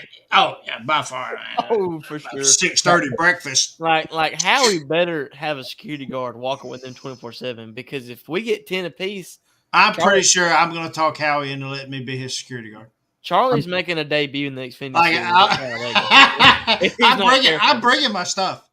by far. Oh, for sure. 6:30 breakfast. Like Howie better have a security guard walking with them 24/7, because if we get 10 apiece, I'm pretty sure I'm going to talk Howie into letting me be his security guard. Charlie's making a debut in the Xfinity. I'm bringing my stuff.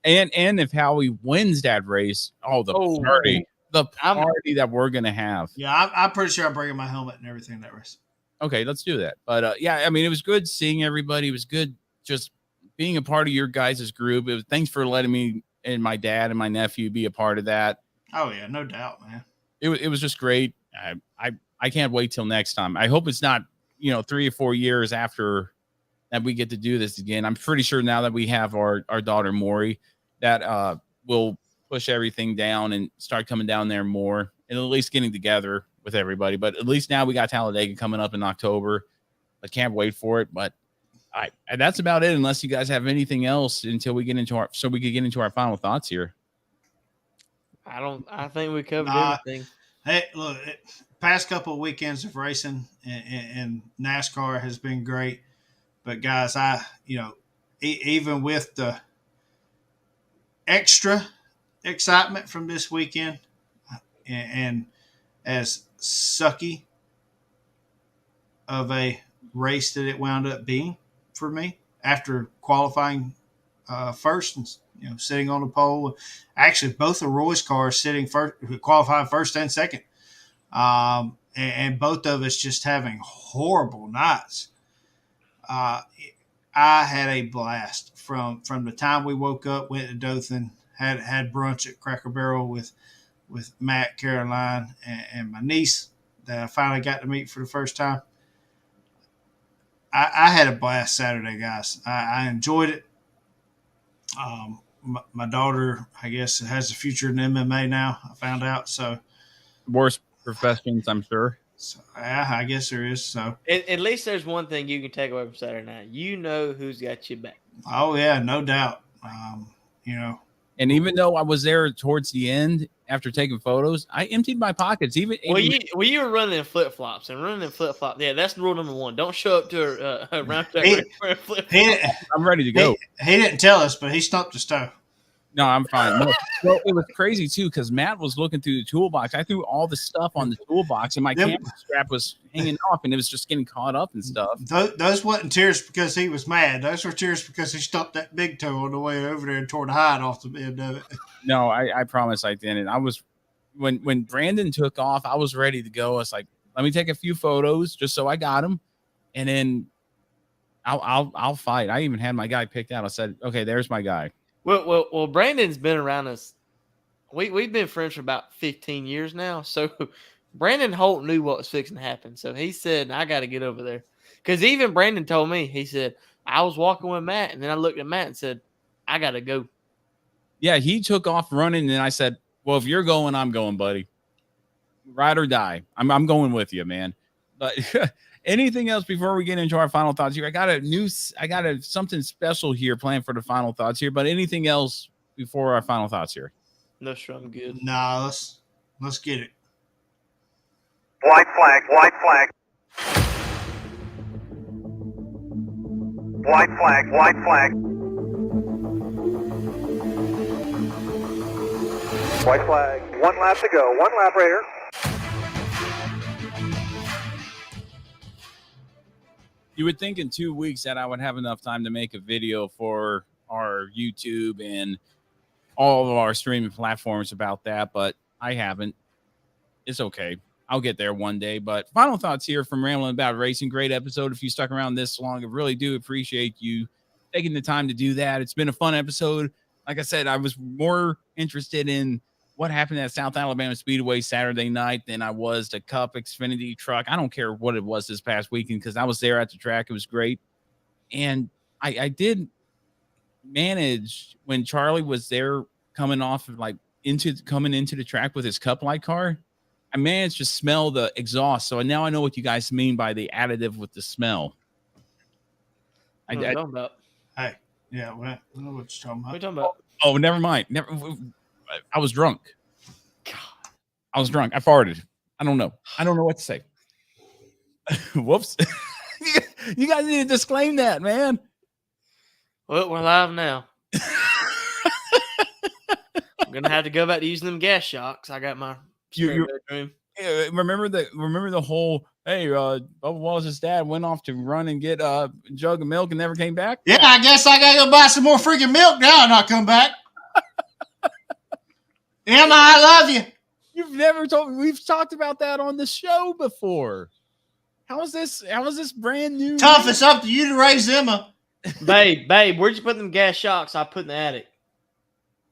And if Howie wins that race, party that we're gonna have. Yeah, I'm pretty sure I'm bringing my helmet and everything that race. Okay, let's do that. But I mean, it was good seeing everybody. It was good just being a part of your guys' group. Thanks for letting me and my dad and my nephew be a part of that. Oh yeah, no doubt, man. It was just great. I can't wait till next time. I hope it's not 3 or 4 years after that we get to do this again. I'm pretty sure now that we have our daughter Maury that will push everything down and start coming down there more and at least getting together with everybody. But at least now we got Talladega coming up in October. I can't wait for it. But and that's about it. Unless you guys have anything else until we get into our final thoughts here. I think we covered everything. Hey, look, past couple of weekends of racing and NASCAR has been great. But guys, even with the extra excitement from this weekend and as sucky of a race that it wound up being for me after qualifying first and sitting on the pole. Actually, both of Roy's cars sitting first, qualifying first and second, and both of us just having horrible nights. I had a blast from the time we woke up, went to Dothan, had brunch at Cracker Barrel with Matt, Caroline, and my niece that I finally got to meet for the first time. I had a blast Saturday, guys. I enjoyed it. My daughter, I guess, has a future in MMA now. I found out. So worst professions, I'm sure. So, yeah, I guess there is. So at least there's one thing you can take away from Saturday night. You know who's got your back. Oh yeah, no doubt. And even though I was there towards the end after taking photos, I emptied my pockets. You were running in flip flops Yeah, that's rule number one. Don't show up to a round track wearing flip flops. I'm ready to go. He didn't tell us, but he stumped the stove. No, I'm fine. No, well, it was crazy too because Matt was looking through the toolbox. I threw all the stuff on the toolbox, and my camera strap was hanging off, and it was just getting caught up and stuff. Those wasn't tears because he was mad. Those were tears because he stumped that big toe on the way over there and tore the hide off the end of it. No, I promise I didn't. I was when Brandon took off, I was ready to go. I was like, let me take a few photos just so I got him, and then I'll fight. I even had my guy picked out. I said, okay, there's my guy. Well, Brandon's been around us. We've been friends for about 15 years now. So Brandon Holt knew what was fixing to happen. So he said, I got to get over there. Because even Brandon told me, he said, I was walking with Matt, and then I looked at Matt and said, I got to go. Yeah, he took off running, and I said, well, if you're going, I'm going, buddy. Ride or die. I'm going with you, man. But anything else before we get into our final thoughts here? I got something special here planned for the final thoughts here, but anything else before our final thoughts here? No, sure, I'm good. Nah, let's get it. White flag. White flag. White flag. 1 lap to go. 1 lap right here. You would think in 2 weeks that I would have enough time to make a video for our YouTube and all of our streaming platforms about that, but I haven't. It's okay. I'll get there one day. But final thoughts here from Ramblin About Racing. Great episode. If you stuck around this long, I really do appreciate you taking the time to do that. It's been a fun episode. Like I said, I was more interested in what happened at South Alabama Speedway Saturday night than I was the Cup Xfinity truck. I don't care what it was this past weekend because I was there at the track. It was great. And I did manage when Charlie was there coming into the track with his Cup Light car. I managed to smell the exhaust. So now I know what you guys mean by the additive with the smell. What are you talking about? Hey, yeah, I know what you're talking about. What are you talking about? Oh, never mind. I was drunk. I farted. I don't know what to say. Whoops. You guys need to disclaim that, man. Well, we're live now. I'm gonna have to go back to using them gas shocks. I got my bedroom. Remember the whole Bubba Wallace's dad went off to run and get a jug of milk and never came back? Yeah, I guess I gotta go buy some more freaking milk now and not come back. Emma, I love you. You've never told me. We've talked about that on the show before. How is this brand new? Tough, it's up to you to raise Emma. Babe, where'd you put them gas shocks I put in the attic?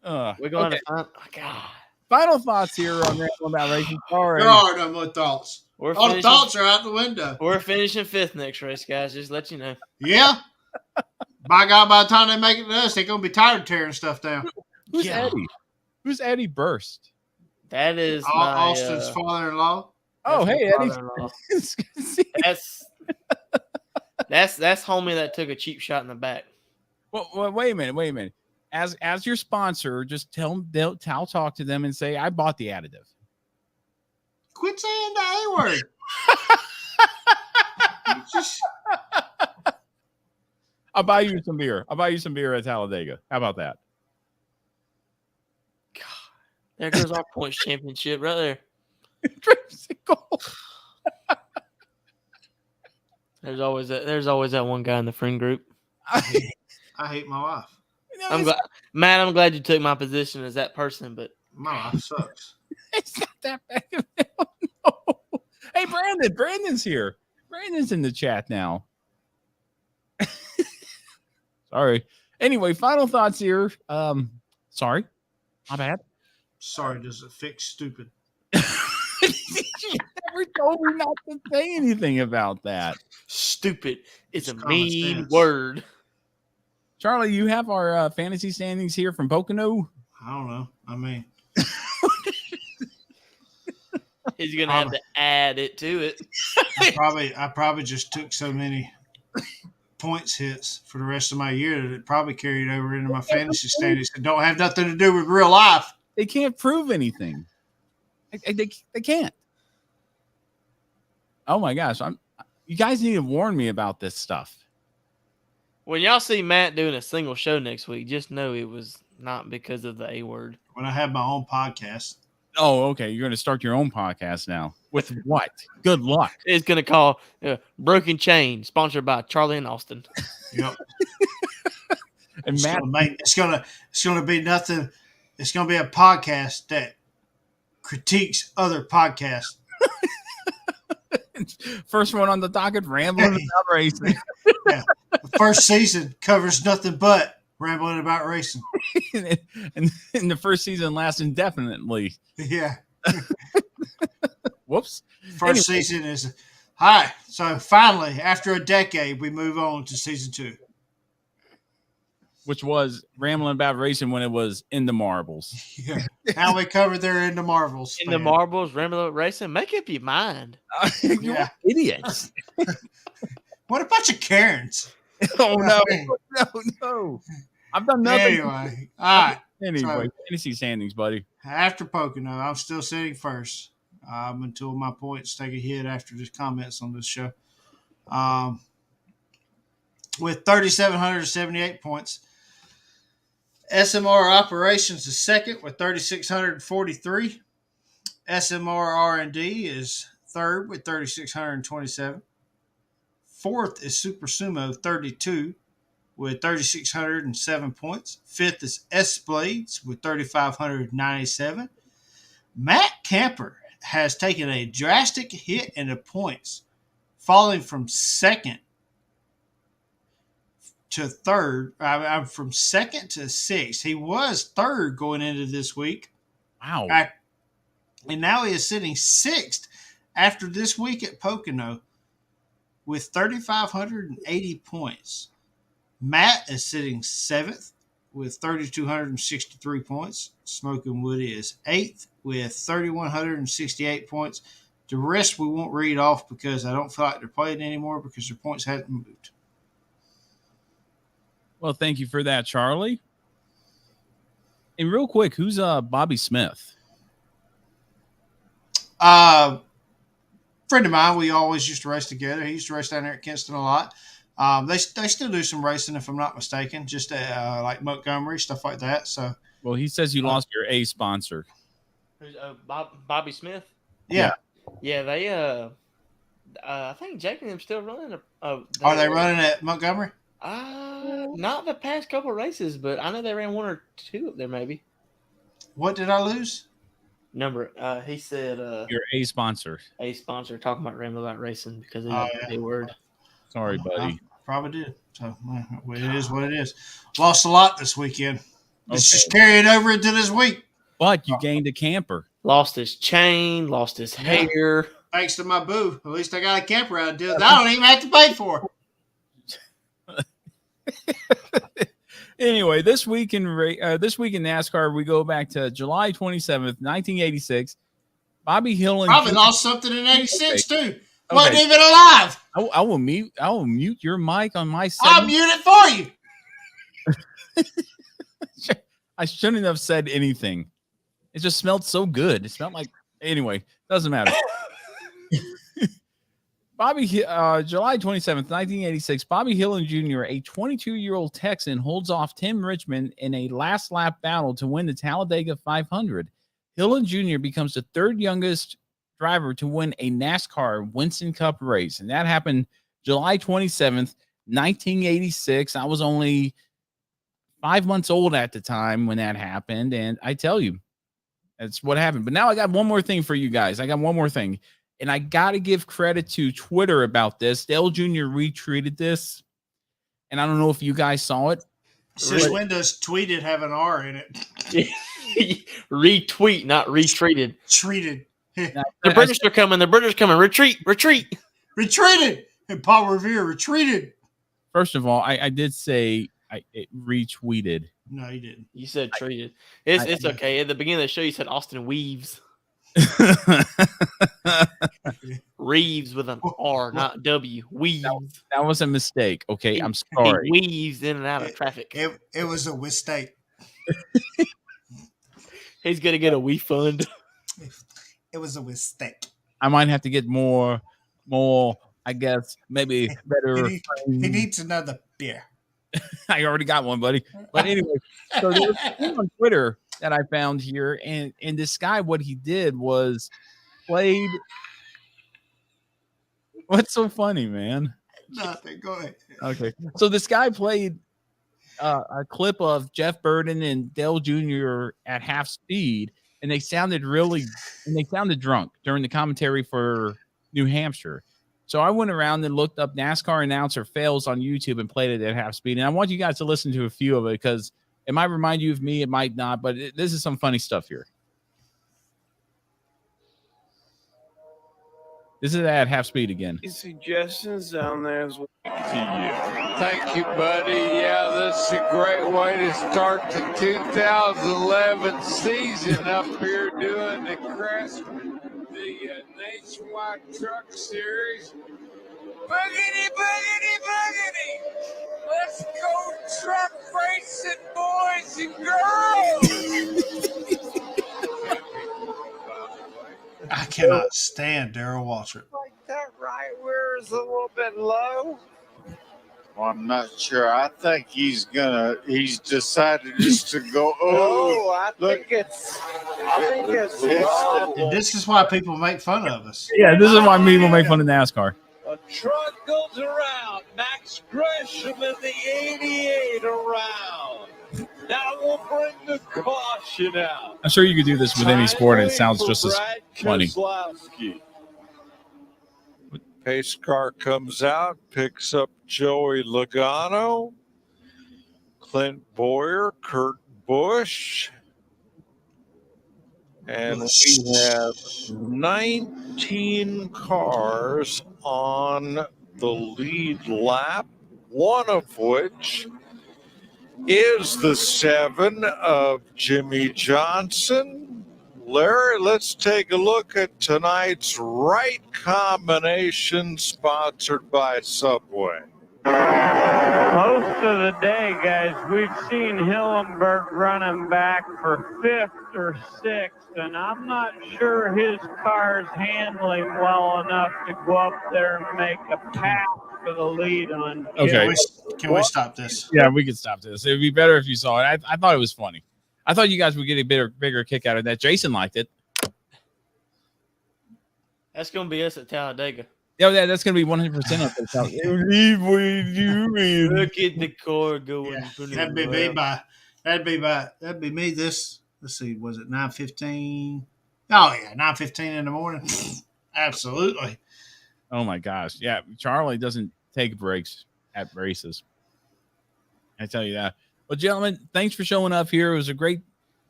We're going to find. Oh, God. Final thoughts here on Ramblin' About Racing Car. There are no more thoughts. We're All the finishing, thoughts are out the window. we're finishing 5th next race, guys. Just let you know. Yeah. By God, by the time they make it to us, they're going to be tired of tearing stuff down. Who's Yeah. Eddie? Who's Eddie Burst? That is Austin's father-in-law. Oh, that's hey, my Eddie. father-in-law. It's good to see you. That's homie that took a cheap shot in the back. Well, wait a minute. As your sponsor, just tell them, I'll talk to them and say, I bought the additive. Quit saying the A word. I'll buy you some beer. I'll buy you some beer at Talladega. How about that? God, there goes our points championship right there. There's always that one guy in the friend group. I hate my wife. I'm glad you took my position as that person, but My life sucks. It's not that bad. No. Hey, Brandon's here. Brandon's in the chat now. Sorry. Anyway, final thoughts here. Sorry. My bad. Sorry, does it fix stupid? You never told me not to say anything about that. stupid is a It's common mean sense. word. Charlie, you have our fantasy standings here from Pocono. I don't know. I mean, He's gonna have to add it to it. I probably just took so many points hits for the rest of my year that it probably carried over into my fantasy standings that don't have nothing to do with real life. They can't prove anything. They can't. Oh my gosh! You guys need to warn me about this stuff. When y'all see Matt doing a single show next week, just know it was not because of the A word. When I have my own podcast, Oh, okay. You're going to start your own podcast now. With what? Good luck. It's gonna call Broken Chain, sponsored by Charlie and Austin. yep, And Matt, it's gonna be nothing. It's gonna be a podcast that critiques other podcasts. first one on the docket, Rambling About Racing. Yeah, the first season covers nothing but rambling about racing. and the first season lasts indefinitely. Yeah. Whoops. First season is hi. So finally, after a decade, we move on to season 2. Which was Rambling About Racing when it was in the marbles. Yeah. Now we covered there in the Marvels. In the marbles, Ramblin' Racing, make up your mind. You're Yeah. idiots. What a bunch of Karens. Oh, no. I've done nothing. Anyway, all right. Anyway, fantasy standings, buddy. After Pocono, I'm still sitting first until my points take a hit after the comments on this show. With 3,778 points. SMR Operations is second with 3,643. SMR R&D is third with 3,627. Fourth is Super Sumo 32 with 3,607 points. Fifth is S Blades with 3,597. Matt Camper has taken a drastic hit in the points, falling from second to third. From second to sixth. He was third going into this week. Wow. And now he is sitting sixth after this week at Pocono with 3,580 points. Matt is sitting seventh with 3,263 points. Smoking Woody is eighth with 3,168 points. The rest we won't read off because I don't feel like they're playing anymore because their points hadn't moved. Well, thank you for that, Charlie. And real quick, who's Bobby Smith? Friend of mine, we always used to race together. He used to race down there at Kinston a lot. They still do some racing, if I'm not mistaken, just like Montgomery, stuff like that. So, Well, he says you lost your A sponsor. Who's Bobby Smith? yeah. Yeah, they I think Jake and them still running. Are they running at Montgomery? Not the past couple races, but I know they ran one or two up there, maybe. What did I lose? He said Your A sponsor. a sponsor talking about Ramblin' About Racing because of Oh, the word. Sorry, buddy. I probably did. So it is what it is. Lost a lot this weekend. Let's just carry it over into this week. but you gained a camper. Lost his chain, lost his hair. Thanks to my boo. At least I got a camper out of deal. I don't even have to pay for it. Anyway, this week in NASCAR, we go back to July 27th, 1986. Bobby Hill and Probably lost something in 86 too. Okay. Wasn't even alive. I will mute your mic on my I'll segment. mute it for you. I shouldn't have said anything. It just smelled so good. It smelled like, anyway, doesn't matter. July 27th, 1986, Bobby Hillin Jr., a 22-year-old Texan, holds off Tim Richmond in a last lap battle to win the Talladega 500. Hillin Jr. becomes the third youngest driver to win a NASCAR Winston Cup race, and that happened July 27th, 1986. I was only 5 months old at the time when that happened, and I tell you, that's what happened. But now I got one more thing for you guys. And I got to give credit to Twitter about this. Dale Jr. retweeted this, and I don't know if you guys saw it. Since when does tweeted have an R in it? Retweet, not retreated. Treated. The British are coming. The British are coming. Retreat. Retreated. And Paul Revere retreated. First of all, I did say it retweeted. No, you didn't. You said treated. It's okay. At the beginning of the show, you said Austin Reeves. Reeves with an R, not W. Weaves. That was a mistake. Okay, I'm sorry. He weaves in and out of traffic. It was a mistake. He's gonna get a wee fund. It was a mistake. I might have to get more. I guess maybe better. He needs another beer. I already got one, buddy. But anyway, so there was a thing on Twitter that I found here, and this guy, what he did was played. What's so funny, man? Nothing. Go ahead. Okay, so this guy played a clip of Jeff Burton and Dale Jr. at half speed, and they sounded drunk during the commentary for New Hampshire. So I went around and looked up NASCAR announcer fails on YouTube and played it at half speed. And I want you guys to listen to a few of it because it might remind you of me. It might not, but this is some funny stuff here. This is at half speed again. Suggestions down there as well to you. Thank you, buddy. Yeah, this is a great way to start the 2011 season up here doing the Nationwide Truck Series. Boogity, boogity, boogity! Let's go truck racing, boys and girls! I cannot stand Darrell Waltrip. Like that right where is a little bit low? Well, I'm not sure. I think he's decided just to go. I think it's. And this is why people make fun of us. Yeah, this is why people make fun of NASCAR. A truck goes around. Max Gresham in the 88 around. Now we'll bring the caution out. I'm sure you could do this with any sport and it sounds just as funny. Pace car comes out, picks up Joey Logano, Clint Boyer, Kurt Busch, and we have 19 cars on the lead lap, one of which is the 7 of Jimmy Johnson. Larry, let's take a look at tonight's right combination sponsored by Subway. Most of the day, guys, we've seen Hillenberg running back for 5th or 6th, and I'm not sure his car's handling well enough to go up there and make a pass for the lead on. Okay. Can we stop this? Yeah, we can stop this. It'd be better if you saw it. I thought it was funny. I thought you guys would get a bigger kick out of that. Jason liked it. That's going to be us at Talladega. Yeah, that's going to be 100% up there. Look at the car going. Yeah, that'd be me this. Let's see, was it 9:15? Oh yeah, 9:15 in the morning. Absolutely. Oh my gosh. Yeah, Charlie doesn't take breaks at races. I tell you that. Well, gentlemen, thanks for showing up here. It was a great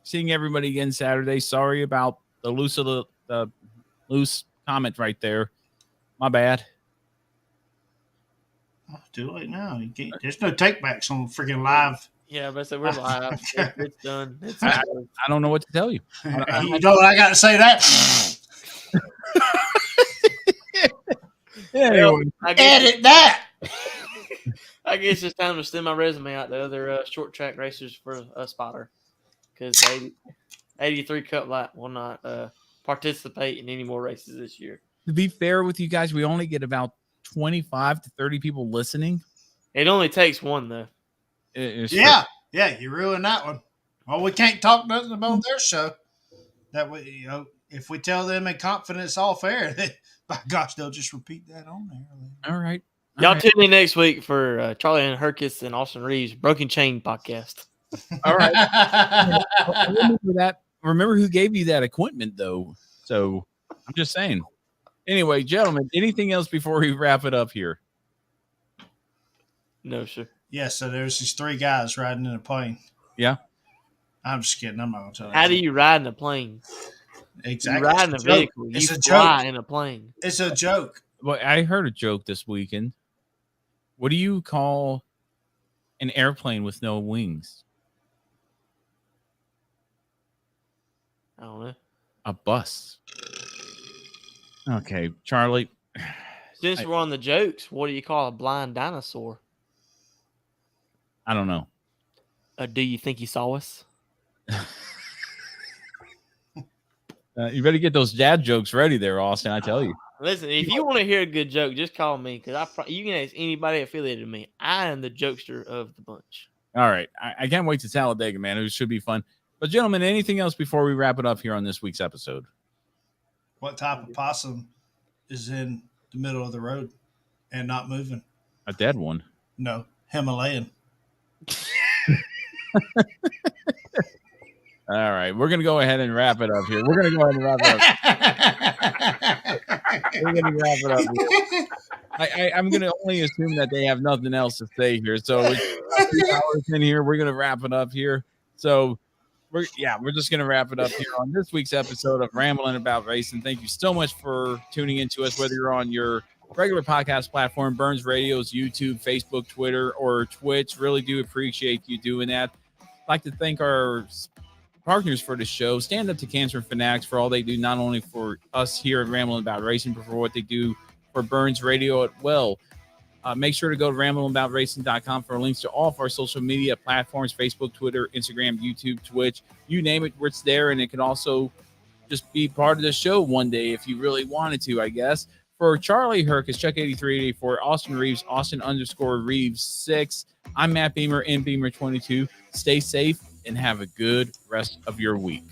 seeing everybody again Saturday. Sorry about the loose comment right there. My bad. Oh, too late now. You can't, there's no takebacks on freaking live. Yeah, but so we're live. It's done. I don't know what to tell you. You know what I got to say that? Anyway, Edit that. I guess it's time to send my resume out to other short track racers for a spotter, because 83 Cup Light will not participate in any more races this year. to be fair with you guys, we only get about 25 to 30 people listening. It only takes one, though. Yeah, you ruined that one. Well, we can't talk nothing about their show. That way, you know, if we tell them in confidence off air, then, by gosh, they'll just repeat that on there. All right. Y'all tune in next week for Charlie and Hercus and Austin Reeves Broken Chain podcast. All right. Remember that. Remember who gave you that equipment, though. So I'm just saying. Anyway, gentlemen, anything else before we wrap it up here? No, sir. Yeah, so there's these three guys riding in a plane. Yeah. I'm just kidding. I'm not going to tell you. How do you ride in a plane? Exactly. You ride in a vehicle. It's You a fly joke. in a plane. It's a joke. Well, I heard a joke this weekend. What do you call an airplane with no wings? I don't know. A bus. Okay, Charlie. Since we're on the jokes, what do you call a blind dinosaur? I don't know. Do you think he saw us? You better get those dad jokes ready there, Austin. I tell you. Listen, if you want to hear a good joke, just call me, because you can ask anybody affiliated with me. I am the jokester of the bunch. All right. I can't wait to Talladega, man. It should be fun. But, gentlemen, anything else before we wrap it up here on this week's episode? What type of possum is in the middle of the road and not moving? A dead one. No, Himalayan. All right. We're going to go ahead and wrap it up here. We're going to go ahead and wrap it up. We're going to wrap it up here. I'm going to only assume that they have nothing else to say here. So it's 2 hours in here. We're going to wrap it up here. So we're just going to wrap it up here on this week's episode of Ramblin' About Racing. Thank you so much for tuning in to us, whether you're on your regular podcast platform, B.U.R.N.S Radio's YouTube, Facebook, Twitter, or Twitch. Really do appreciate you doing that. I'd like to thank our partners for the show, Stand Up to Cancer Fanatics, for all they do, not only for us here at Ramblin' About Racing, but for what they do for B.U.R.N.S Radio as well. Make sure to go to ramblingaboutracing.com for links to all of our social media platforms, Facebook, Twitter, Instagram, YouTube, Twitch, you name it, it's there. And it can also just be part of the show one day if you really wanted to, I guess. For Charlie Hercus, Chuck 8384, Austin Reeves, Austin_Reeves 6. I'm Matt Beamer, Beamer 22. Stay safe and have a good rest of your week.